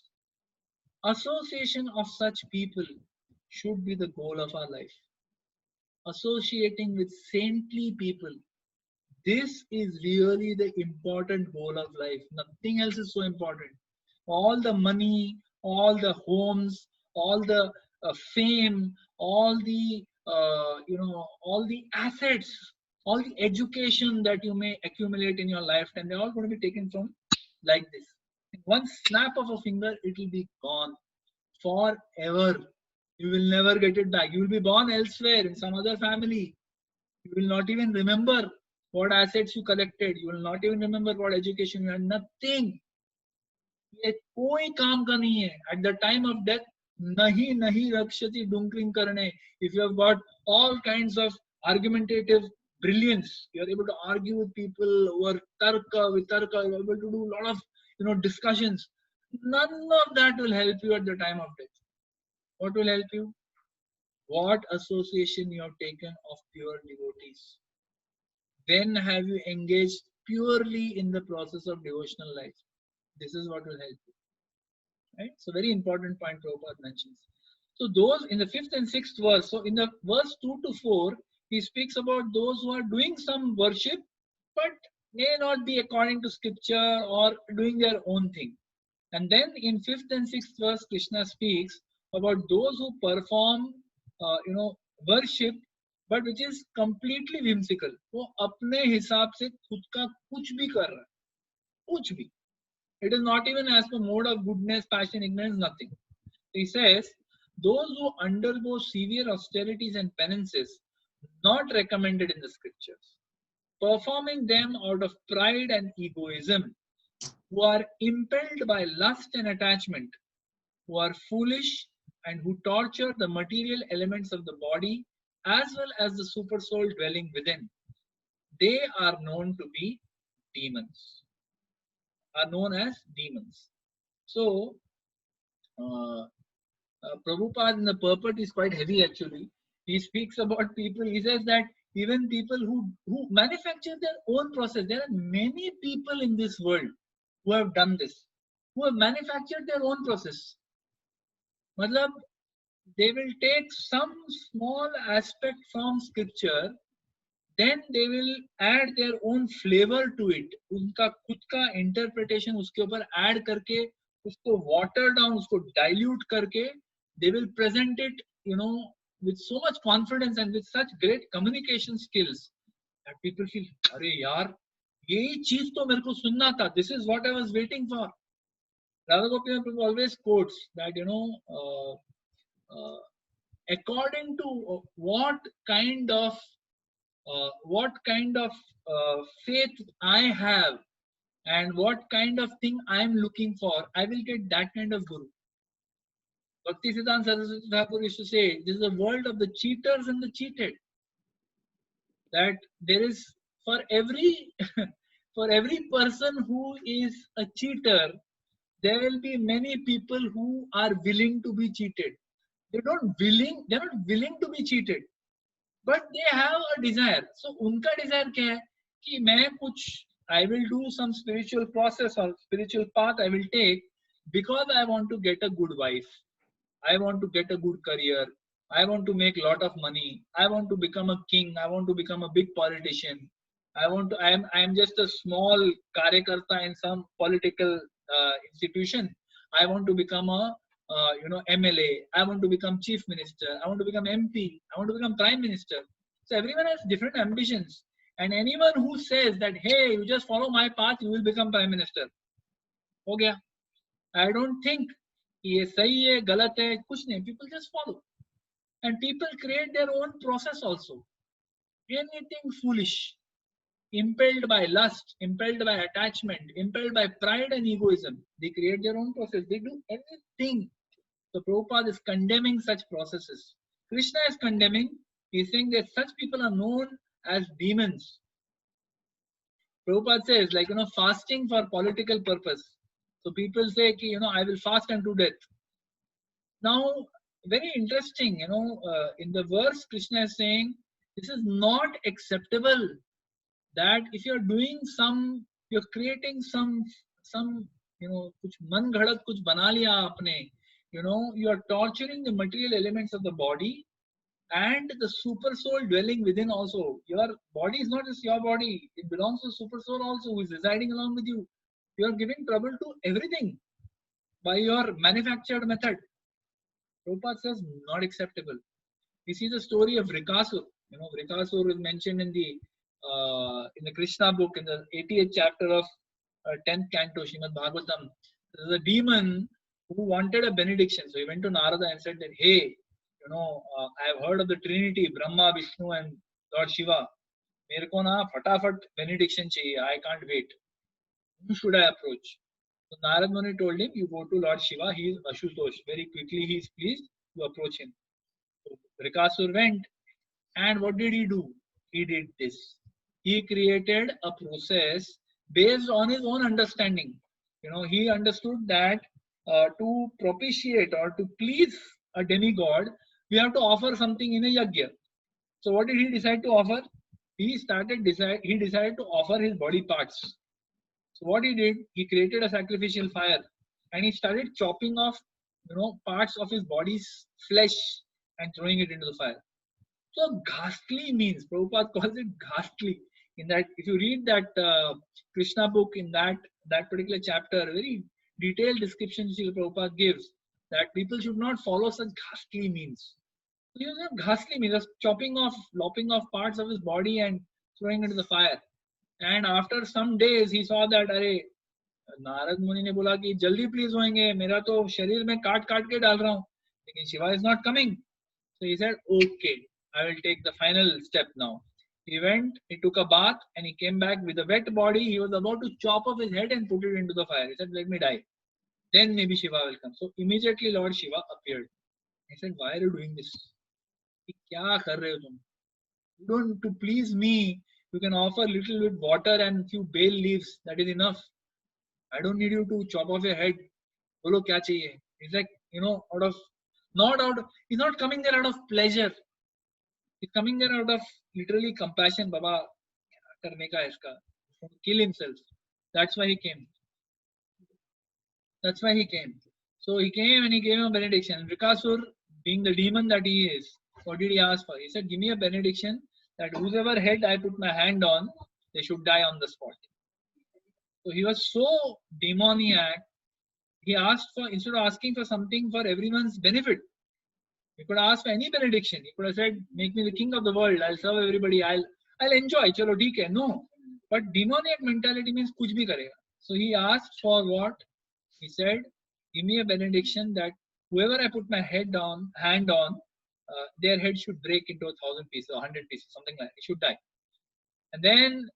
A: Association of such people should be the goal of our life. Associating with saintly people. This is really the important goal of life. Nothing else is so important. All the money, all the homes, all the fame, all the all the assets, all the education that you may accumulate in your lifetime, they're all going to be taken from like this. In one snap of a finger, it will be gone forever. You will never get it back. You will be born elsewhere in some other family. You will not even remember what assets you collected. You will not even remember what education you had. Nothing. ये कोई काम का नहीं है. At the time of death, नहीं rakshati dunkling karne. If you have got all kinds of argumentative brilliance, you are able to argue with people over vitarka, you are able to do a lot of discussions. None of that will help you at the time of death. What will help you? What association you have taken of pure devotees? When have you engaged purely in the process of devotional life? This is what will help you. Right? So very important point Prabhupada mentions. So those in the 5th and 6th verse, so in the verse 2 to 4, he speaks about those who are doing some worship, but may not be according to scripture or doing their own thing. And then in 5th and 6th verse, Krishna speaks about those who perform, worship, but which is completely whimsical. वो अपने हिसाब से खुद का कुछ भी कर रहा है. kuch bhi. It is not even as per mode of goodness, passion, ignorance, nothing. He says, those who undergo severe austerities and penances, not recommended in the scriptures, performing them out of pride and egoism, who are impelled by lust and attachment, who are foolish and who torture the material elements of the body as well as the super soul dwelling within, they are known to be demons, are known as demons. So, Prabhupada in the purport is quite heavy actually. He speaks about people, he says that even people who manufacture their own process, there are many people in this world who have done this, who have manufactured their own process. Matlab, they will take some small aspect from scripture, then they will add their own flavor to it. उनका खुद का interpretation उसके ऊपर add करके, उसको water down, उसको dilute करके, they will present it, with so much confidence and with such great communication skills that people feel, अरे यार, यही चीज तो मेरे को सुनना था. This is what I was waiting for. Radha Gopinath always quotes that, according to what kind of faith I have and what kind of thing I am looking for, I will get that kind of guru. Bhaktisiddhanta Saraswati Thakur used to say, this is a world of the cheaters and the cheated. That there is, for every for every person who is a cheater, there will be many people who are willing to be cheated. They're not willing to be cheated, but they have a desire. So unka desire kya hai ki main kuch, I will do some spiritual process or spiritual path I will take because I want to get a good wife, I want to get a good career, I want to make a lot of money, I want to become a king, I want to become a big politician, I am just a small karyakarta in some political institution, I want to become a MLA, I want to become chief minister, I want to become MP, I want to become prime minister. So everyone has different ambitions, and anyone who says that, hey, you just follow my path, you will become prime minister, हो गया. I don't think ये सही है, गलत है, कुछ नहीं. People just follow, and people create their own process also. Anything foolish, impelled by lust, impelled by attachment, impelled by pride and egoism, they create their own process. They do anything. So Prabhupada is condemning such processes. Krishna is condemning. He's saying that such people are known as demons. Prabhupada says, fasting for political purpose. So people say, I will fast unto death. Now, very interesting, in the verse, Krishna is saying, this is not acceptable. That if you're doing you're creating some, kuch man ghadad kuch bana liya aapne, you are torturing the material elements of the body and the super soul dwelling within also. Your body is not just your body, it belongs to super soul also who is residing along with you. You are giving trouble to everything by your manufactured method. Prabhupada says not acceptable. We see the story of Vrikasur. Vrikasur is mentioned in the Krishna book in the 80th chapter of 10th canto, Srimad Bhagavatam. There is a demon who wanted a benediction. So he went to Narada and said that, hey, I have heard of the Trinity, Brahma, Vishnu and Lord Shiva. मेरे को ना फटाफट benediction चाहिए. I can't wait. Who should I approach? So Narad Muni told him, you go to Lord Shiva. He is Ashutosh. Very quickly he is pleased. You approach him. So Vrikasur went, and what did he do? He did this. He created a process based on his own understanding. He understood that to propitiate or to please a demigod, we have to offer something in a yajna. So what did he decide to offer? He decided to offer his body parts. So what he did, he created a sacrificial fire and he started chopping off, parts of his body's flesh and throwing it into the fire. So ghastly means, Prabhupada calls it ghastly. In that, if you read that Krishna book in that particular chapter, very detailed description Srila Prabhupada gives that people should not follow such ghastly means. So he was not ghastly means, just lopping off parts of his body and throwing into the fire. And after some days, he saw that, Narad मुनि ने बोला कि जल्दी please होएंगे, मेरा तो शरीर में काट काट के डाल रहा हूँ, लेकिन Shiva is not coming. So he said, okay, I will take the final step now. He went, he took a bath, and he came back with a wet body. He was about to chop off his head and put it into the fire. He said, let me die. Then maybe Shiva will come. So immediately Lord Shiva appeared. He said, why are you doing this? क्या कर रहे हो तुम? You don't, to please me, you can offer little bit water and few bay leaves. That is enough. I don't need you to chop off your head. बोलो क्या चाहिए? He's like, out of, he's not coming there out of pleasure. He's coming there out of literally compassion. Baba, क्या करने का है इसका? Kill himself. That's why he came. That's why he came. So he came and he gave him a benediction. Vrikasur, being the demon that he is, what did he ask for? He said, give me a benediction that whoever head I put my hand on, they should die on the spot. So he was so demoniac. He asked for, instead of asking for something for everyone's benefit, he could ask for any benediction. He could have said, make me the king of the world. I'll serve everybody. I'll enjoy. Chalo, theek hai. No. But demoniac mentality means kuch bhi karega. So he asked for what? He said, give me a benediction that whoever I put my hand on, their head should break into 1,000 pieces, 100 pieces, something like that. It should die. And then,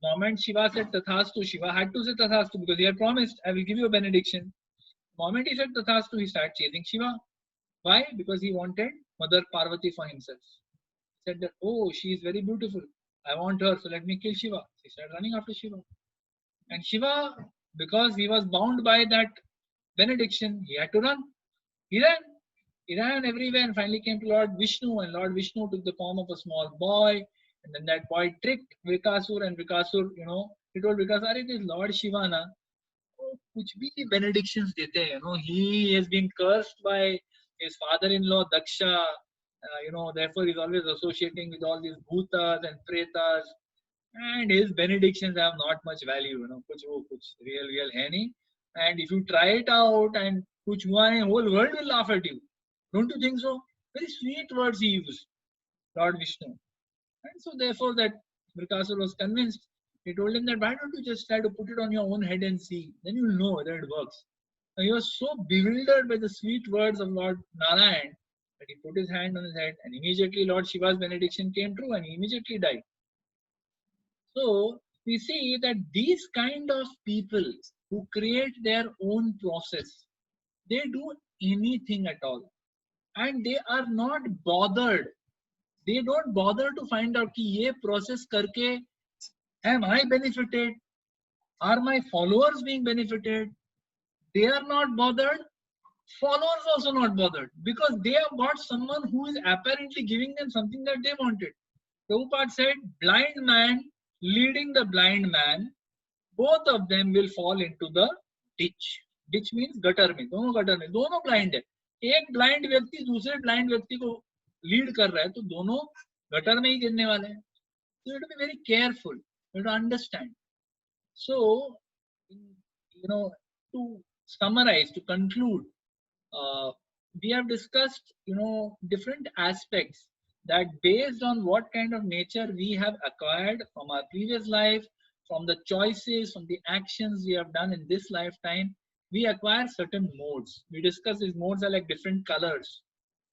A: moment Shiva said Tathastu, Shiva had to say Tathastu because he had promised, I will give you a benediction. Moment he said Tathastu, he started chasing Shiva. Why? Because he wanted Mother Parvati for himself. He said that, oh, she is very beautiful. I want her, so let me kill Shiva. He started running after Shiva. And Shiva, because he was bound by that benediction, he had to run. He ran. He ran everywhere and finally came to Lord Vishnu. And Lord Vishnu took the form of a small boy. And then that boy tricked Vrikasur. And Vrikasur, he told Vrikasur, it is Lord Shiva na. Oh, kuch bhi benedictions dete hai, He has been cursed by his father-in-law Daksha. Therefore he's always associating with all these bhutas and pretas. And his benedictions have not much value, kuch real hai nahi. And if you try it out and kuch hua nahi, whole world will laugh at you. Don't you think so? Very sweet words he used, Lord Vishnu. And so therefore that Vrikasur was convinced. He told him that why don't you just try to put it on your own head and see? Then you'll know whether it works. Now he was so bewildered by the sweet words of Lord Narayan that he put his hand on his head and immediately Lord Shiva's benediction came true and he immediately died. So we see that these kind of people who create their own process, they do anything at all. And they are not bothered. They don't bother to find out कि ये process करके am I benefited? Are my followers being benefited? They are not bothered. Followers also not bothered because they have got someone who is apparently giving them something that they wanted. Prabhupada said, blind man leading the blind man, both of them will fall into the ditch. Ditch means gutter में, दोनों blind है. एक blind व्यक्ति दूसरे blind व्यक्ति को lead कर रहा है, तो दोनों gutter में ही गिरने वाले हैं. So you have to be very careful. You have to understand. So, to summarize, to conclude, we have discussed, different aspects that based on what kind of nature we have acquired from our previous life, from the choices, from the actions we have done in this lifetime, we acquire certain modes. We discuss these modes are like different colors,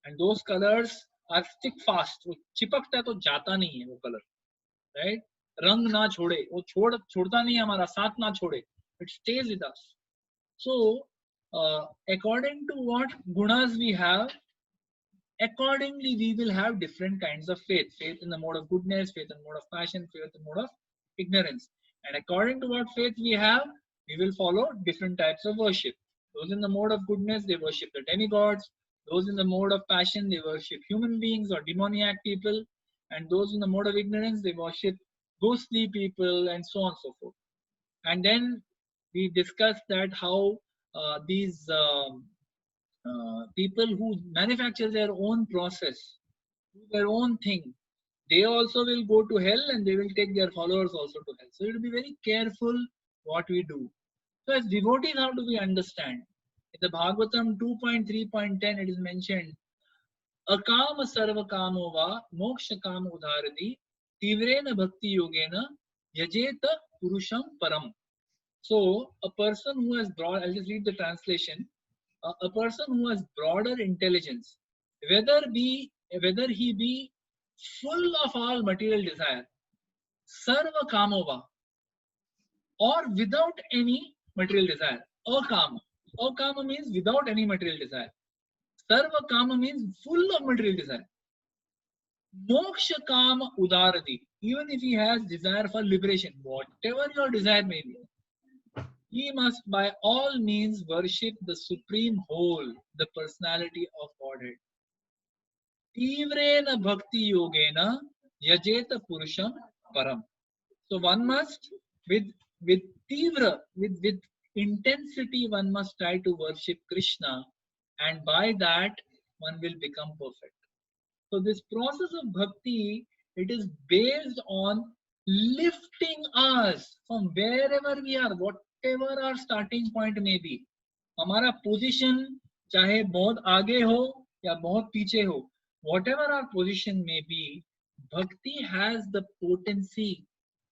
A: and those colors are stick fast. वो चिपकता तो जाता नहीं है वो color, right? रंग ना छोड़े, वो छोड़ता नहीं हमारा साथ ना छोड़े. It stays with us. So, according to what gunas we have, accordingly we will have different kinds of faith. Faith in the mode of goodness, faith in the mode of passion, faith in the mode of ignorance. And according to what faith we have, we will follow different types of worship. Those in the mode of goodness, they worship the demigods. Those in the mode of passion, they worship human beings or demoniac people. And those in the mode of ignorance, they worship ghostly people and so on and so forth. And then we discussed that how these people who manufacture their own process, their own thing, they also will go to hell and they will take their followers also to hell. So you have to be very careful what we do. So as devotees, how do we understand? In the Bhagavatam 2.3.10, it is mentioned, Akama sarva kamo va moksha kama udharati tivrena bhakti yogena yajeta purusham param. So a person who has broad, I'll just read the translation. A person who has broader intelligence, whether he be full of all material desire, sarva kamova, or without any material desire, akama. Akama means without any material desire. Sarva kama means full of material desire. Moksha kama udarati, even if he has desire for liberation, whatever your desire may be, he must by all means worship the supreme whole, the personality of Godhead. Tivrena bhakti yogena yajeta purusham param. So one must, with tivra, with intensity, one must try to worship Krishna, and by that one will become perfect. So this process of bhakti, it is based on lifting us from wherever we are, whatever our starting point may be. हमारा position चाहे बहुत आगे हो या बहुत पीछे हो, whatever our position may be, bhakti has the potency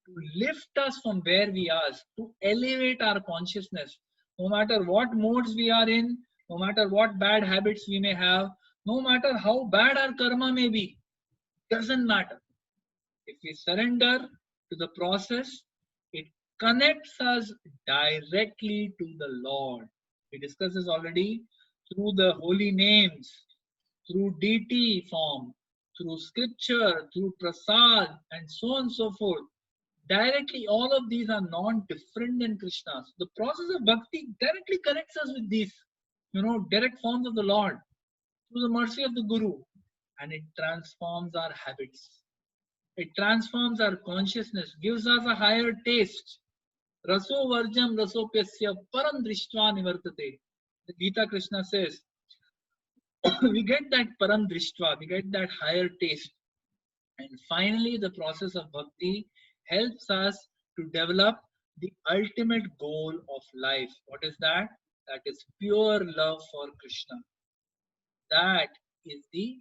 A: to lift us from where we are, to elevate our consciousness. No matter what modes we are in, no matter what bad habits we may have, no matter how bad our karma may be, doesn't matter. If we surrender to the process, it connects us directly to the Lord. We discussed this already through the holy names, through deity form, through scripture, through prasad, and so on and so forth. Directly, all of these are non-different than Krishna's. The process of bhakti directly connects us with these, direct forms of the Lord through the mercy of the Guru, and it transforms our habits. It transforms our consciousness, gives us a higher taste. Raso varjam rasopyasya param drishtva nivartate. The Gita Krishna says, we get that param drishtva, we get that higher taste. And finally, the process of bhakti helps us to develop the ultimate goal of life. What is that? That is pure love for Krishna. That is the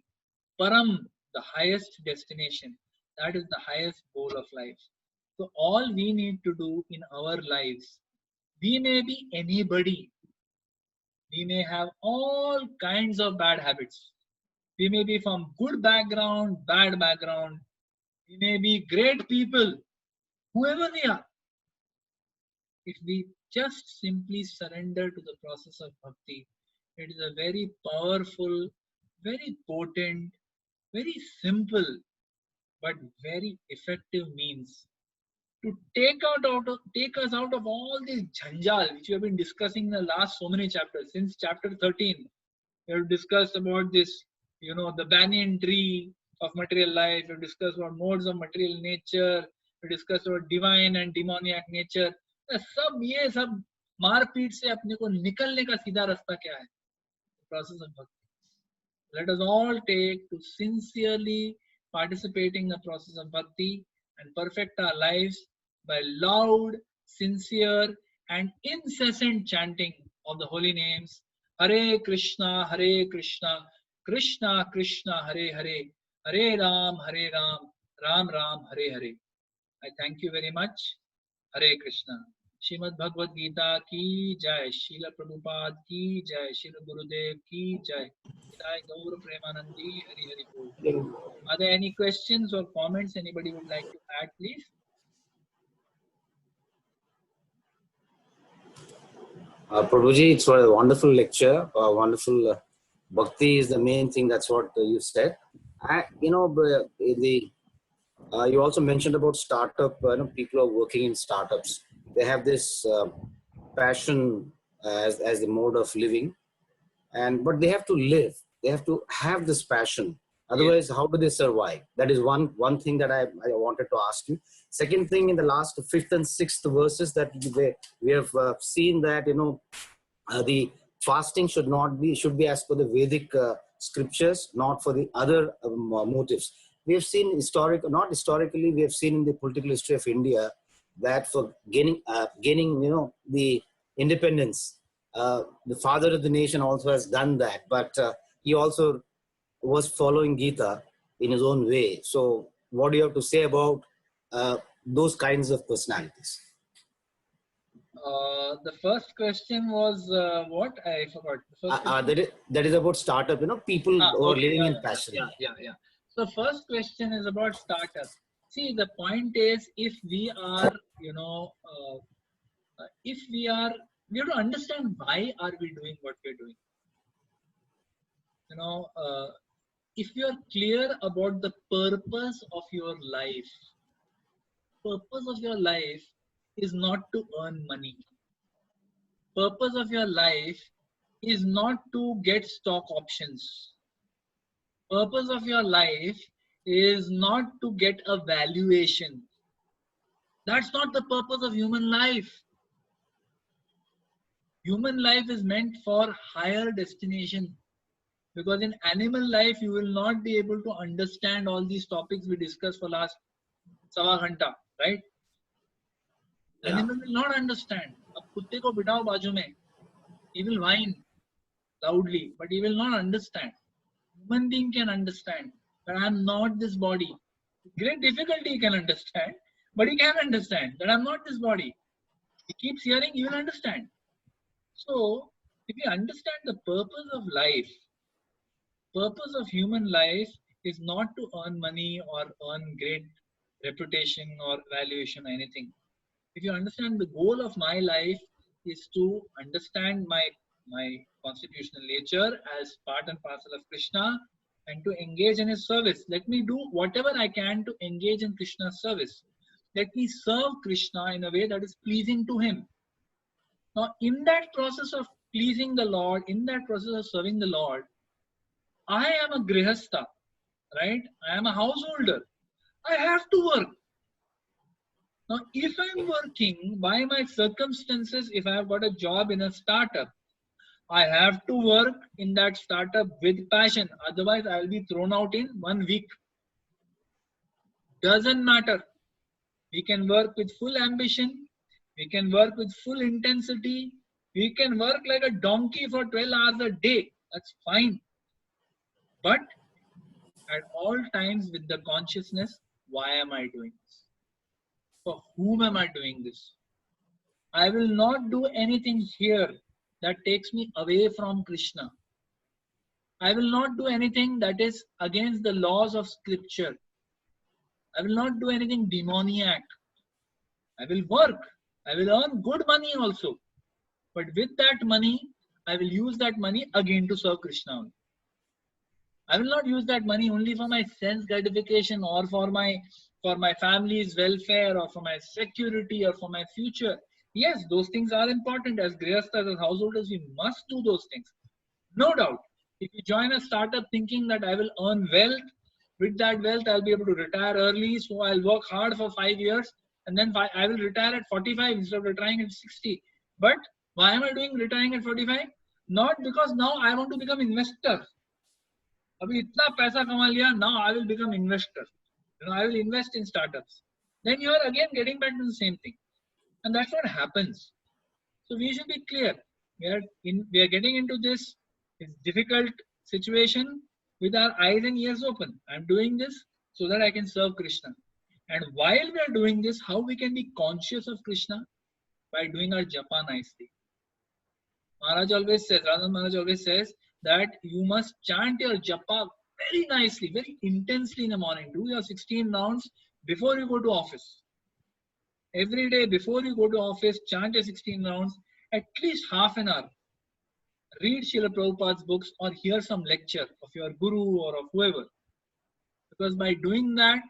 A: param, the highest destination. That is the highest goal of life. So all we need to do in our lives, we may be anybody. We may have all kinds of bad habits. We may be from good background, bad background. We may be great people, whoever we are. If we just simply surrender to the process of bhakti, it is a very powerful, very potent, very simple, but very effective means to take us out of all this jhanjal which we have been discussing in the last so many chapters. Since chapter 13, we have discussed about this, the banyan tree of material life. We have discussed about modes of material nature. We discussed about divine and demoniac nature. सब ये सब मारपीट से अपने को निकलने का सीधा रास्ता क्या है? Process of bhakti. Let us all take to sincerely participating in the process of bhakti and perfect our lives by loud, sincere, and incessant chanting of the holy names. Hare Krishna, Krishna Krishna, Hare Hare, Hare Ram, Ram Ram, Hare Hare. I thank you very much. Hare Krishna. Shrimad Bhagavad Gita की जय, श्रील प्रभुपाद की जय, श्रील गुरुदेव की जय, जय गौर प्रेमानंदी, हरि हरि बोल. Are there any questions or comments anybody would like to add, please?
C: Prabhuji, it's a wonderful lecture. Wonderful bhakti is the main thing. That's what you said. You also mentioned about startup. People are working in startups. They have this passion as the mode of living, but they have to live. They have to have this passion. Otherwise, how do they survive? That is one thing that I wanted to ask you. Second thing, in the last 5th and 6th verses that we have seen that the fasting should be as per the Vedic scriptures, not for the other motives. We have seen not historically, we have seen in the political history of India that for gaining the independence, the father of the nation also has done that, but he also was following Gita in his own way. So what do you have to say about those kinds of personalities?
A: The first question was what? I forgot. The first question.
C: That is about startup, people who are
A: Okay.
C: living
A: Yeah,
C: in passion.
A: yeah. So first question is about startup. See, the point is, if we are, if we have to understand why are we doing what we're doing. You know, if you are clear about the purpose of your life, purpose of your life is not to earn money. Purpose of your life is not to get stock options. Purpose of your life is not to get a valuation. That's not the purpose of human life. Human life is meant for higher destination, because in animal life you will not be able to understand all these topics we discussed for last sawa ghanta, right?
C: Yeah.
A: Animal will not understand. Ab kutte ko bitao baaju mein, he will whine loudly, but he will not understand. Human being can understand that I am not this body. Great difficulty he can understand, but he can understand that I'm not this body. He keeps hearing, he will understand. So, if you understand the purpose of life, purpose of human life is not to earn money or earn great reputation or valuation or anything. If you understand the goal of my life is to understand my constitutional nature as part and parcel of Krishna and to engage in his service. Let me do whatever I can to engage in Krishna's service. Let me serve Krishna in a way that is pleasing to him. Now, in that process of pleasing the Lord, in that process of serving the Lord, I am a grihastha, right? I am a householder. I have to work. Now, if I'm working by my circumstances, if I have got a job in a startup, I have to work in that startup with passion. Otherwise, I'll be thrown out in 1 week. Doesn't matter. We can work with full ambition. We can work with full intensity. We can work like a donkey for 12 hours a day. That's fine. But at all times with the consciousness, why am I doing this? For whom am I doing this? I will not do anything here that takes me away from Krishna. I will not do anything that is against the laws of scripture. I will not do anything demoniac. I will work. I will earn good money also. But with that money, I will use that money again to serve Krishna. I will not use that money only for my sense gratification or for my family's welfare or for my security or for my future. Yes, those things are important. As grihasthas, as householders, we must do those things. No doubt. If you join a startup thinking that I will earn wealth, with that wealth I'll be able to retire early, so I'll work hard for 5 years and then I will retire at 45 instead of retiring at 60. But why am I doing retiring at 45? Not because now I want to become investor. अभी इतना पैसा कमा लिया, now I will become investor. I will invest in startups. Then you are again getting back to the same thing. And that's what happens. So we should be clear. We are getting into this difficult situation with our eyes and ears open. I'm doing this so that I can serve Krishna. And while we are doing this, how we can be conscious of Krishna? By doing our japa nicely. Maharaj always says, Radha Maharaj always says that you must chant your japa very nicely, very intensely in the morning. Do your 16 rounds before you go to office. Every day before you go to office, chant your 16 rounds, at least half an hour. Read Srila Prabhupada's books or hear some lecture of your guru or of whoever. Because by doing that,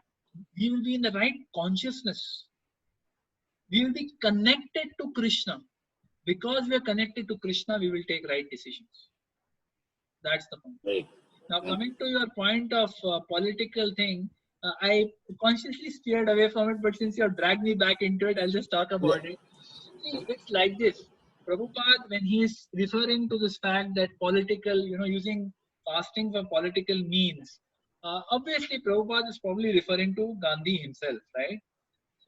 A: we will be in the right consciousness. We will be connected to Krishna. Because we are connected to Krishna, we will take right decisions. That's the point.
C: Right.
A: Now, coming to your point of political thing, I consciously steered away from it, but since you have dragged me back into it, I'll just talk about it. See, it's like this. Prabhupada, when he is referring to this fact that political, using fasting for political means, obviously Prabhupada is probably referring to Gandhi himself, right?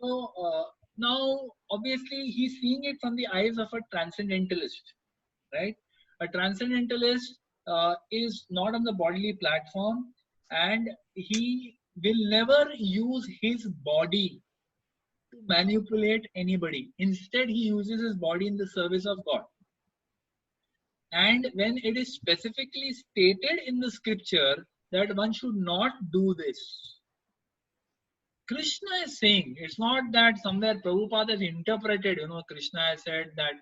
A: So now, obviously, he's seeing it from the eyes of a transcendentalist, right? A transcendentalist is not on the bodily platform, and he will never use his body to manipulate anybody. Instead, he uses his body in the service of God. And when it is specifically stated in the scripture that one should not do this, Krishna is saying, it's not that somewhere Prabhupada has interpreted, Krishna has said that.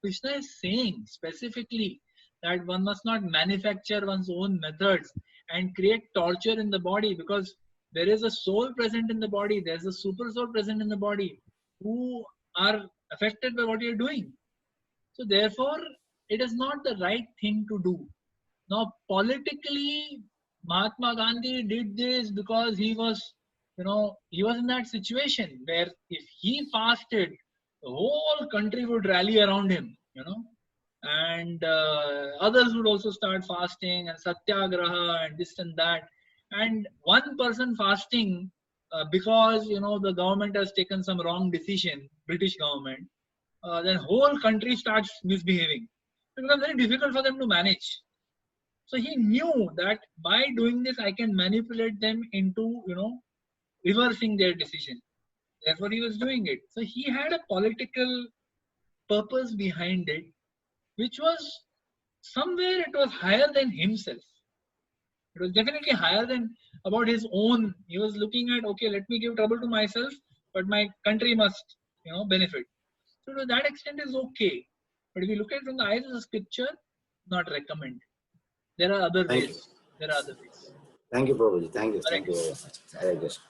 A: Krishna is saying specifically that one must not manufacture one's own methods and create torture in the body, because there is a soul present in the body, there's a super soul present in the body who are affected by what you're doing. So therefore, it is not the right thing to do. Now, politically, Mahatma Gandhi did this because he was in that situation where if he fasted, the whole country would rally around him, and others would also start fasting and satyagraha and this and that. And one person fasting because, the government has taken some wrong decision, British government, then whole country starts misbehaving. It becomes very difficult for them to manage. So he knew that by doing this, I can manipulate them into, reversing their decision. Therefore, he was doing it. So he had a political purpose behind it, which was somewhere it was higher than himself. It was definitely higher than about his own. He was looking at, okay, let me give trouble to myself, but my country must, benefit. So to that extent is okay. But if you look at it from the eyes of the scripture, not recommend. There are other ways. There are other ways.
C: Thank you, Prabhuji. Thank you.
A: Correct.
C: Thank you very much. Hare Krishna.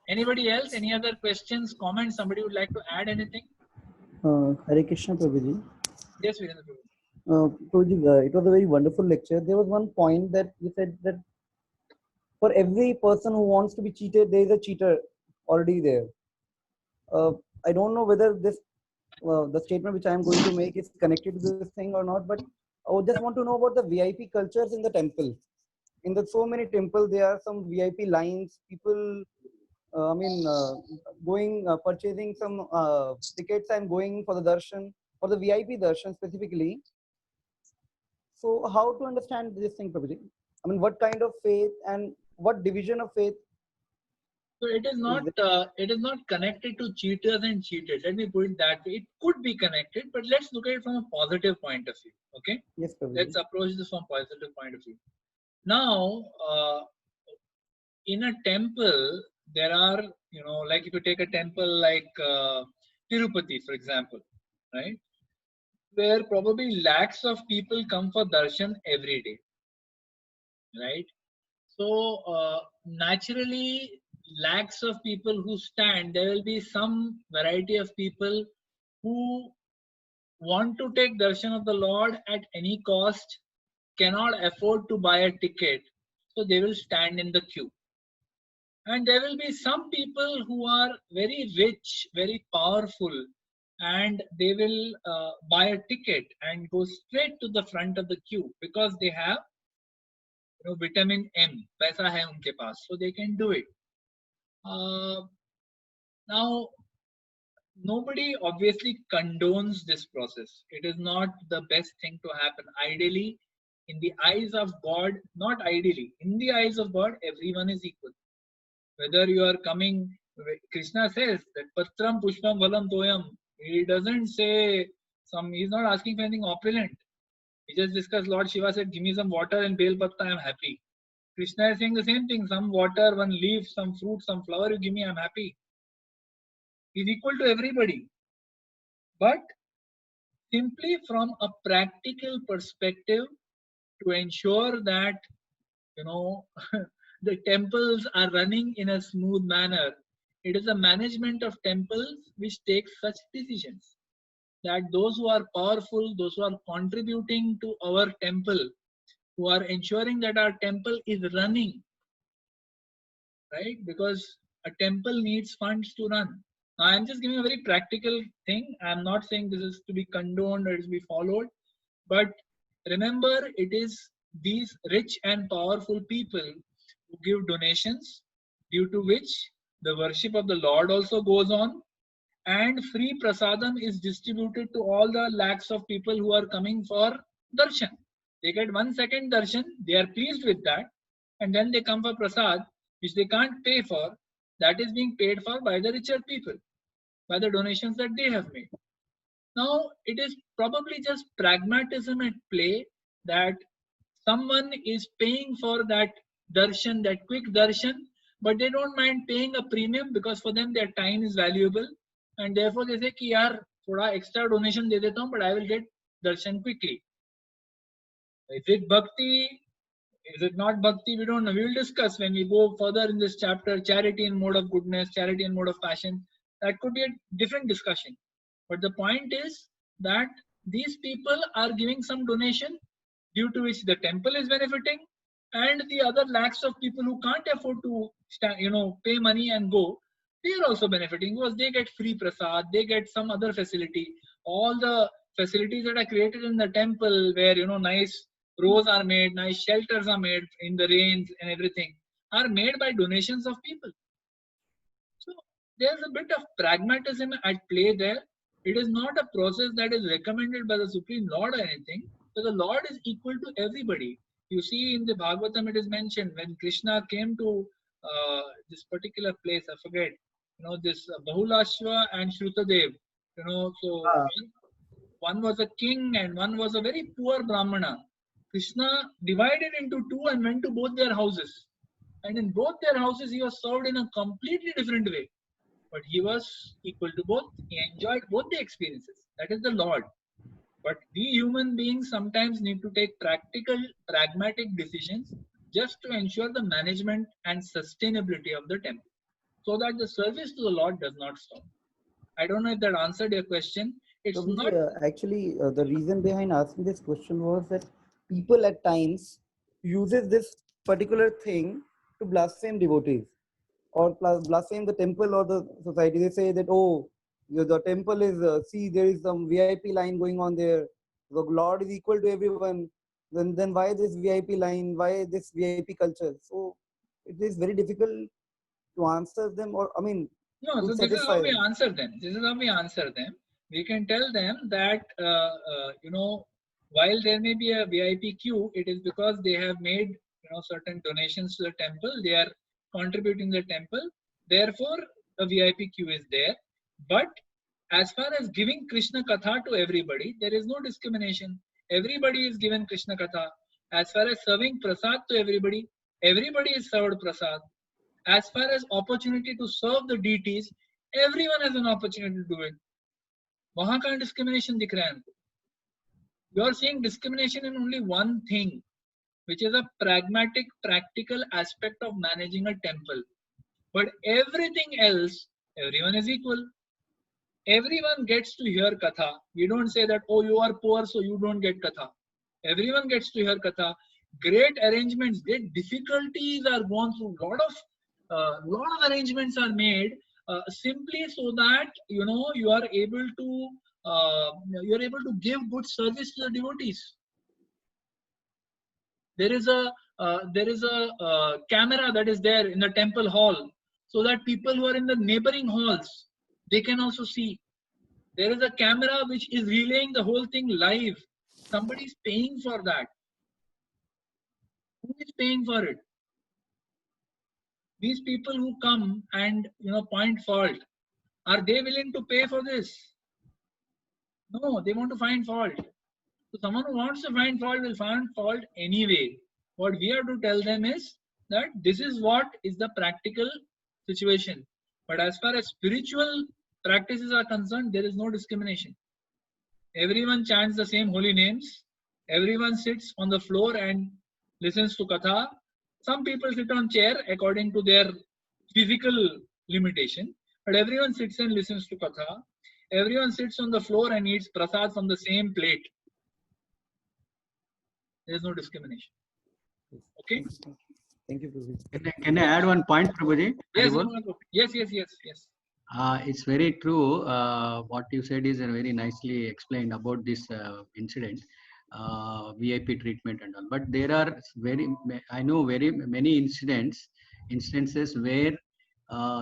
A: Anybody else? Any other questions, comments? Somebody would like to add anything?
D: Hare Krishna, Prabhuji.
A: Yes, Virendra Prabhu.
D: Prabhuji, it was a very wonderful lecture. There was one point that you said that for every person who wants to be cheated, there is a cheater already there. I don't know whether this the statement which I am going to make is connected to this thing or not, but I would just want to know about the VIP cultures in the temple. In the so many temples, there are some VIP lines. People, going purchasing some tickets and going for the darshan, for the VIP darshan specifically. So how to understand this thing, Prabhuji? I mean, what kind of faith and what division of faith?
A: So it is not connected to cheaters and cheated. Let me put it that way. It could be connected, but let's look at it from a positive point of view. Okay?
D: Yes, Prabhuji.
A: Let's approach this from a positive point of view. Now, in a temple, there are, like if you take a temple like Tirupati, for example, right? Where probably lakhs of people come for darshan every day, right? So naturally, lakhs of people who stand, there will be some variety of people who want to take darshan of the Lord at any cost, cannot afford to buy a ticket, so they will stand in the queue. And there will be some people who are very rich, very powerful, and they will buy a ticket and go straight to the front of the queue because they have vitamin M, paisa hai unke paas, so they can do it. Now, nobody obviously condones this process. It is not the best thing to happen. Ideally, in the eyes of God, not ideally, in the eyes of God, everyone is equal. Whether you are coming, Krishna says that Patram Pushpam Valam Toyam. He doesn't say he's not asking for anything opulent. We just discussed, Lord Shiva said, give me some water and Bel Patta, I am happy. Krishna is saying the same thing, some water, one leaf, some fruit, some flower, you give me, I am happy. He's equal to everybody. But simply from a practical perspective, to ensure that, the temples are running in a smooth manner, it is the management of temples which takes such decisions. That those who are powerful, those who are contributing to our temple, who are ensuring that our temple is running, right? Because a temple needs funds to run. Now, I'm just giving a very practical thing. I'm not saying this is to be condoned or is to be followed. But remember, it is these rich and powerful people who give donations, due to which the worship of the Lord also goes on, and free prasadam is distributed to all the lakhs of people who are coming for darshan. They get 1 second darshan, they are pleased with that, and then they come for prasad, which they can't pay for. That is being paid for by the richer people. by the donations that they have made. Now, it is probably just pragmatism at play that someone is paying for that darshan, that quick darshan, but they don't mind paying a premium because for them their time is valuable, and therefore they say कि यार थोड़ा extra donation दे देता हूँ, but I will get darshan quickly. Is it bhakti? Is it not bhakti? We don't know. We will discuss when we go further in this chapter. Charity in mode of goodness, charity in mode of passion. That could be a different discussion. But the point is that these people are giving some donation due to which the temple is benefiting, and the other lakhs of people who can't afford to pay money and go, they are also benefiting because they get free prasad, they get some other facility. All the facilities that are created in the temple, where nice rows are made, nice shelters are made in the rains and everything, are made by donations of people. So there's a bit of pragmatism at play there. It is not a process that is recommended by the Supreme Lord or anything. So the Lord is equal to everybody. You see in the Bhagavatam it is mentioned when Krishna came to this particular place, I forget, this Bahulashva and Shrutadev. So one was a king and one was a very poor Brahmana. Krishna divided into two and went to both their houses. And in both their houses, he was served in a completely different way. But he was equal to both. He enjoyed both the experiences. That is the Lord. But we human beings sometimes need to take practical, pragmatic decisions just to ensure the management and sustainability of the temple, so that the service to the Lord does not stop. I don't know if that answered your question. It's
D: So,
A: not.
D: actually, the reason behind asking this question was that people at times uses this particular thing to blaspheme devotees or blaspheme the temple or the society. They say that, oh, the temple is, see, there is some VIP line going on there. The Lord is equal to everyone. Then why this VIP line? Why this VIP culture? So it is very difficult to answer them, or I mean,
A: No,
D: to
A: so this is how
D: satisfy
A: we
D: them.
A: answer them. This is how we answer them. We can tell them that, while there may be a VIP queue, it is because they have made, certain donations to the temple. They are contributing to the temple. Therefore, a VIP queue is there. But as far as giving Krishna Katha to everybody, there is no discrimination. Everybody is given Krishna Katha. As far as serving prasad to everybody is served prasad. As far as opportunity to serve the deities, everyone has an opportunity to do it. वहां का discrimination दिख रहा है हमको. You are seeing discrimination in only one thing, which is a pragmatic, practical aspect of managing a temple. But everything else, everyone is equal. Everyone gets to hear katha. We don't say that, oh, you are poor, so you don't get katha. Everyone gets to hear katha. Great arrangements, great difficulties are gone through. Lot of arrangements are made simply so that you are able to give good service to the devotees. There is a camera that is there in the temple hall, so that people who are in the neighboring halls, they can also see. There is a camera which is relaying the whole thing live. Somebody is paying for that. Who is paying for it? These people who come and point fault, are they willing to pay for this? No, they want to find fault. So someone who wants to find fault will find fault anyway. What we have to tell them is that this is what is the practical situation. But as far as spiritual practices are concerned, there is no discrimination. Everyone chants the same holy names. Everyone sits on the floor and listens to katha. Some people sit on chair according to their physical limitation, but everyone sits and listens to katha. Everyone sits on the floor and eats prasad from the same plate. There is no discrimination. Okay.
D: Thank you, Prabhu.
B: Can I add one point, Prabhuji?
A: Yes.
B: It's very true. What you said is very nicely explained about this incident, VIP treatment and all. But there are I know very many instances where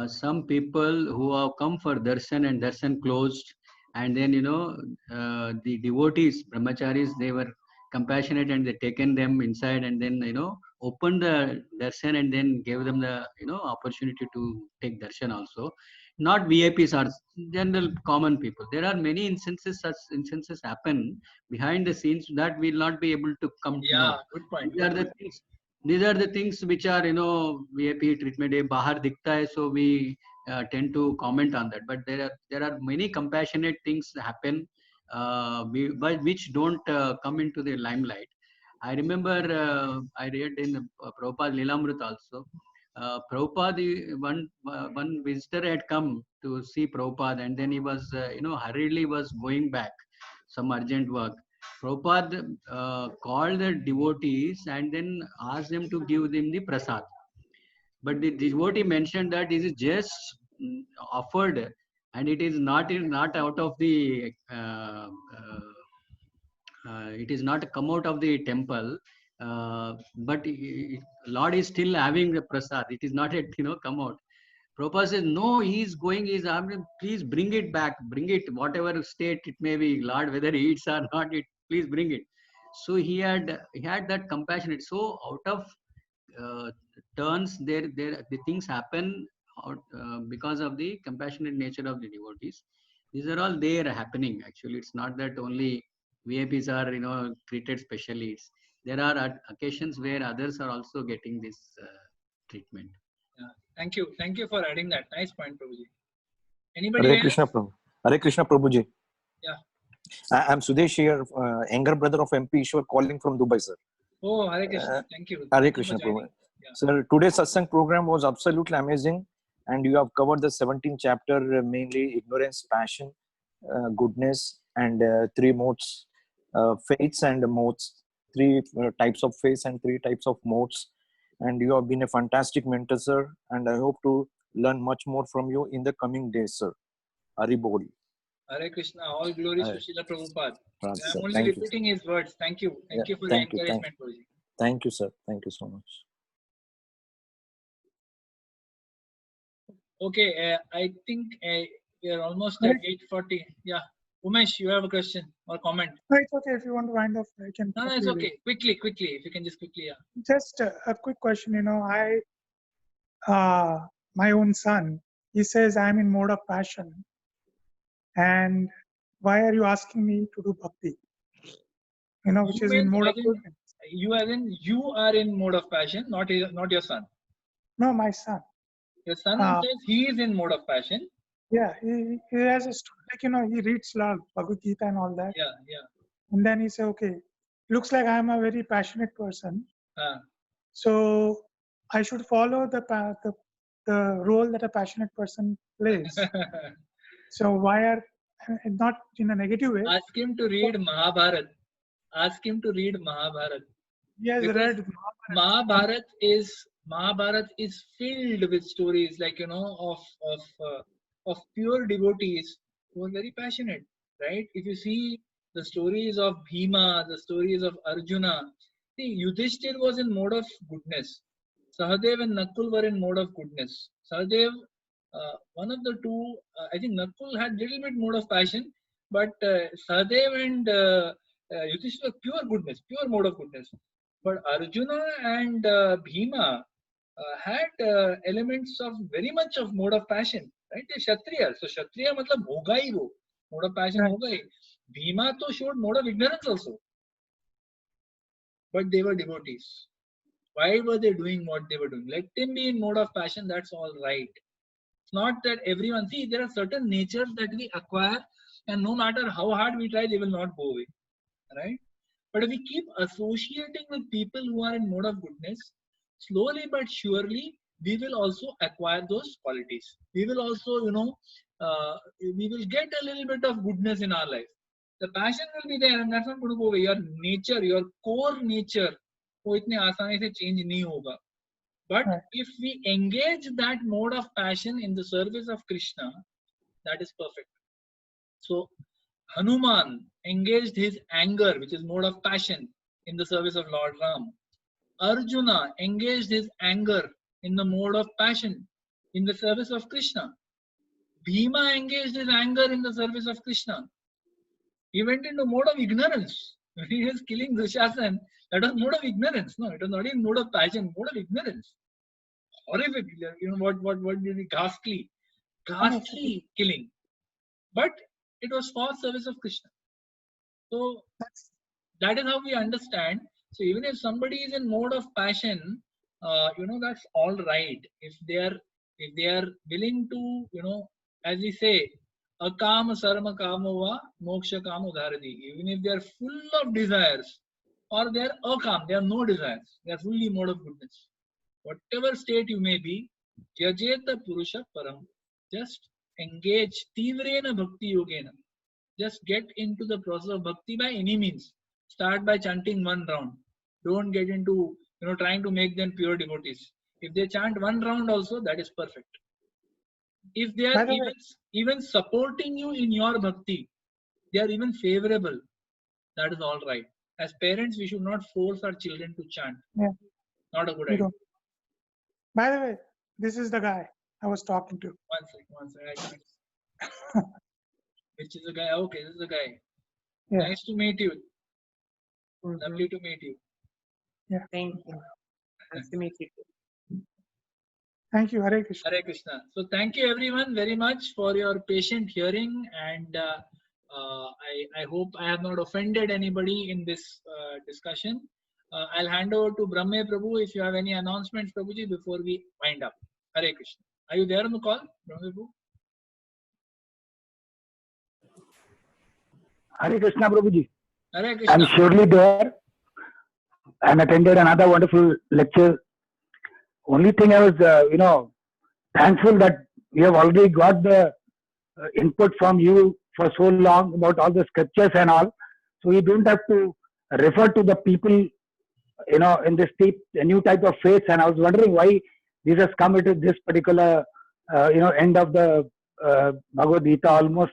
B: some people who have come for darshan and darshan closed, and then the devotees, brahmacharis, they were compassionate and they taken them inside and then opened the darshan and then gave them the opportunity to take darshan also. not VIPs or general common people. There are many instances, such instances happen behind the scenes that we'll not be able to come to know.
A: Good point.
B: These are the things. These are the things which are, VIP treatment. Bahar dikhta hai, so we tend to comment on that. But there are many compassionate things happen, but which don't come into the limelight. I remember I read in Prabhupada Lilamrut also. Prabhupada, one visitor had come to see Prabhupada, and then he was, hurriedly was going back, some urgent work. Prabhupada called the devotees and then asked them to give them the prasad. But the devotee mentioned that this is just offered, and it is not out of the it is not come out of the temple, but Lord is still having the prasad. It is not yet come out. Prabhupada says, no, he is going, please bring it back, bring it, whatever state it may be, Lord, whether he eats or not, please bring it. So he had that compassionate. So out of turns, the things happen because of the compassionate nature of the devotees. These are all there happening. Actually, it's not that only VIPs are treated specially. There are occasions where others are also getting this treatment.
A: Thank you for adding that. Nice point, Prabhuji. Anybody
E: Hare
A: else?
E: Krishna, Prabhu. Hare Krishna, Prabhuji.
A: Yeah.
E: I'm Sudesh here, younger brother of MP Ishwar, calling from Dubai, sir.
A: Oh, Hare Krishna. Thank you.
E: Hare Krishna, Prabhu.
A: Yeah.
E: Sir, today's satsang program was absolutely amazing, and you have covered the 17th chapter, mainly ignorance, passion, goodness, and 3 modes, faiths and modes, 3 types of faiths and 3 types of modes. And you have been a fantastic mentor, sir, and I hope to learn much more from you in the coming days, sir. Hari Bol.
A: Hare Krishna. All glories to Srila Prabhupada.
E: Right,
A: I'm only repeating his words. Thank you. Thank you for the encouragement, Prabhuji.
E: Thank you, sir. Thank you so much.
A: Okay, I think we are almost at 8:40. Yeah. Umesh, you have a question or comment?
F: No, it's okay. If you want to wind up, I can.
A: No, it's okay. Quickly. If you can just quickly, yeah.
F: Just a quick question. My own son, he says I'm in mode of passion, and why are you asking me to do bhakti? Which is in mode of goodness.
A: You are in mode of passion, not your son.
F: No, my son.
A: Your son says he is in mode of passion.
F: Yeah, he has a he reads Bhagavad Gita and all that.
A: Yeah.
F: And then he said, okay, looks like I'm a very passionate person. So I should follow the role that a passionate person plays. So why are, not in a negative way.
A: Ask him to read Mahabharat.
F: He has read
A: Mahabharat is filled with stories of pure devotees who are very passionate, right? If you see the stories of Bhima, the stories of Arjuna, see, Yudhishthir was in mode of goodness. Sahadev and Nakul were in mode of goodness. Sahadev, one of the two, I think Nakul had little bit mode of passion, but Sahadev and Yudhishthir were pure goodness, pure mode of goodness. But Arjuna and Bhima had elements of very much of mode of passion, right? They're Kshatriya. So Kshatriya matlab hoga hi wo. Mode of passion hoga hi. Bhima to showed mode of ignorance also. But they were devotees. Why were they doing what they were doing? Let them be in mode of passion, that's all right. It's not that everyone, see, there are certain natures that we acquire, and no matter how hard we try, they will not go away, right? But if we keep associating with people who are in mode of goodness, slowly but surely, we will also acquire those qualities. We will also, we will get a little bit of goodness in our life. The passion will be there, and that's not going to go away. Your nature, your core nature, वो इतने आसानी से change नहीं होगा. But if we engage that mode of passion in the service of Krishna, that is perfect. So Hanuman engaged his anger, which is mode of passion, in the service of Lord Ram. Arjuna engaged his anger in the mode of passion in the service of Krishna. Bhima engaged his anger in the service of Krishna. He went into mode of ignorance. When he was killing Dushasan, that was mode of ignorance. No, it was not even mode of passion, mode of ignorance. Horrific, what did he ghastly. ghastly killing, but it was for service of Krishna. So that is how we understand. So even if somebody is in mode of passion, that's all right. If they are willing to, as we say, akama sarma kamova moksha kamo dharadi. Even if they are full of desires, or they are akam, they have no desires, they are fully in mode of goodness. Whatever state you may be, yajeta purusha param. Just engage tivrena bhakti yogena. Just get into the process of bhakti by any means. Start by chanting one round. Don't get into trying to make them pure devotees. If they chant one round also, that is perfect. If they are even supporting you in your bhakti, they are even favorable, that is all right. As parents, we should not force our children to chant.
F: Yeah.
A: Not a good idea.
F: By the way, this is the guy I was talking to.
A: One second. Which is the guy? Okay, this is the guy.
F: Yeah.
A: Nice to meet you. Lovely to meet you.
F: Yeah.
G: Thank you. Nice to meet you.
F: Thank you. Hare Krishna.
A: Hare Krishna. So thank you everyone very much for your patient hearing, and I hope I have not offended anybody in this discussion. I'll hand over to Brahme Prabhu if you have any announcements, Prabhuji, before we wind up. Hare Krishna. Are you there on the call, Brahme Prabhu?
H: Hare Krishna, Prabhuji.
A: Hare Krishna.
H: I'm surely there and attended another wonderful lecture. Only thing I was, thankful that we have already got the input from you for so long about all the scriptures and all. So we don't have to refer to the people, in this new type of faith. And I was wondering why this has come into this particular, end of the Bhagavad Gita, almost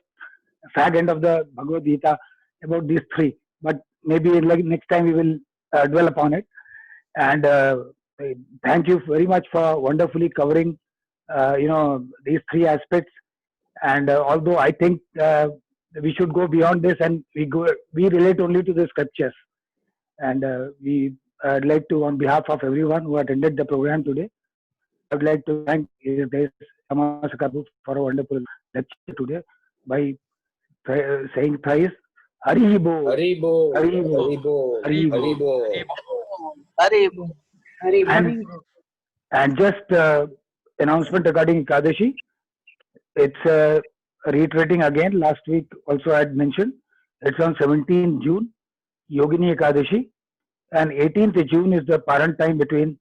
H: fag end of the Bhagavad Gita, about these three. But maybe next time we will dwell upon it. And thank you very much for wonderfully covering, these three aspects. And although I think we should go beyond this, and we relate only to the scriptures. And I'd like to, on behalf of everyone who attended the program today, I'd like to thank Samasaka for a wonderful lecture today by saying thrice, Hari Bo, Hari Bo, Hari Bo, Hari Bo, Hari Bo. And just announcement regarding Ekadashi. It's reiterating again. Last week also I had mentioned. It's on 17th June, Yogini Ekadashi, and 18th June is the parent time between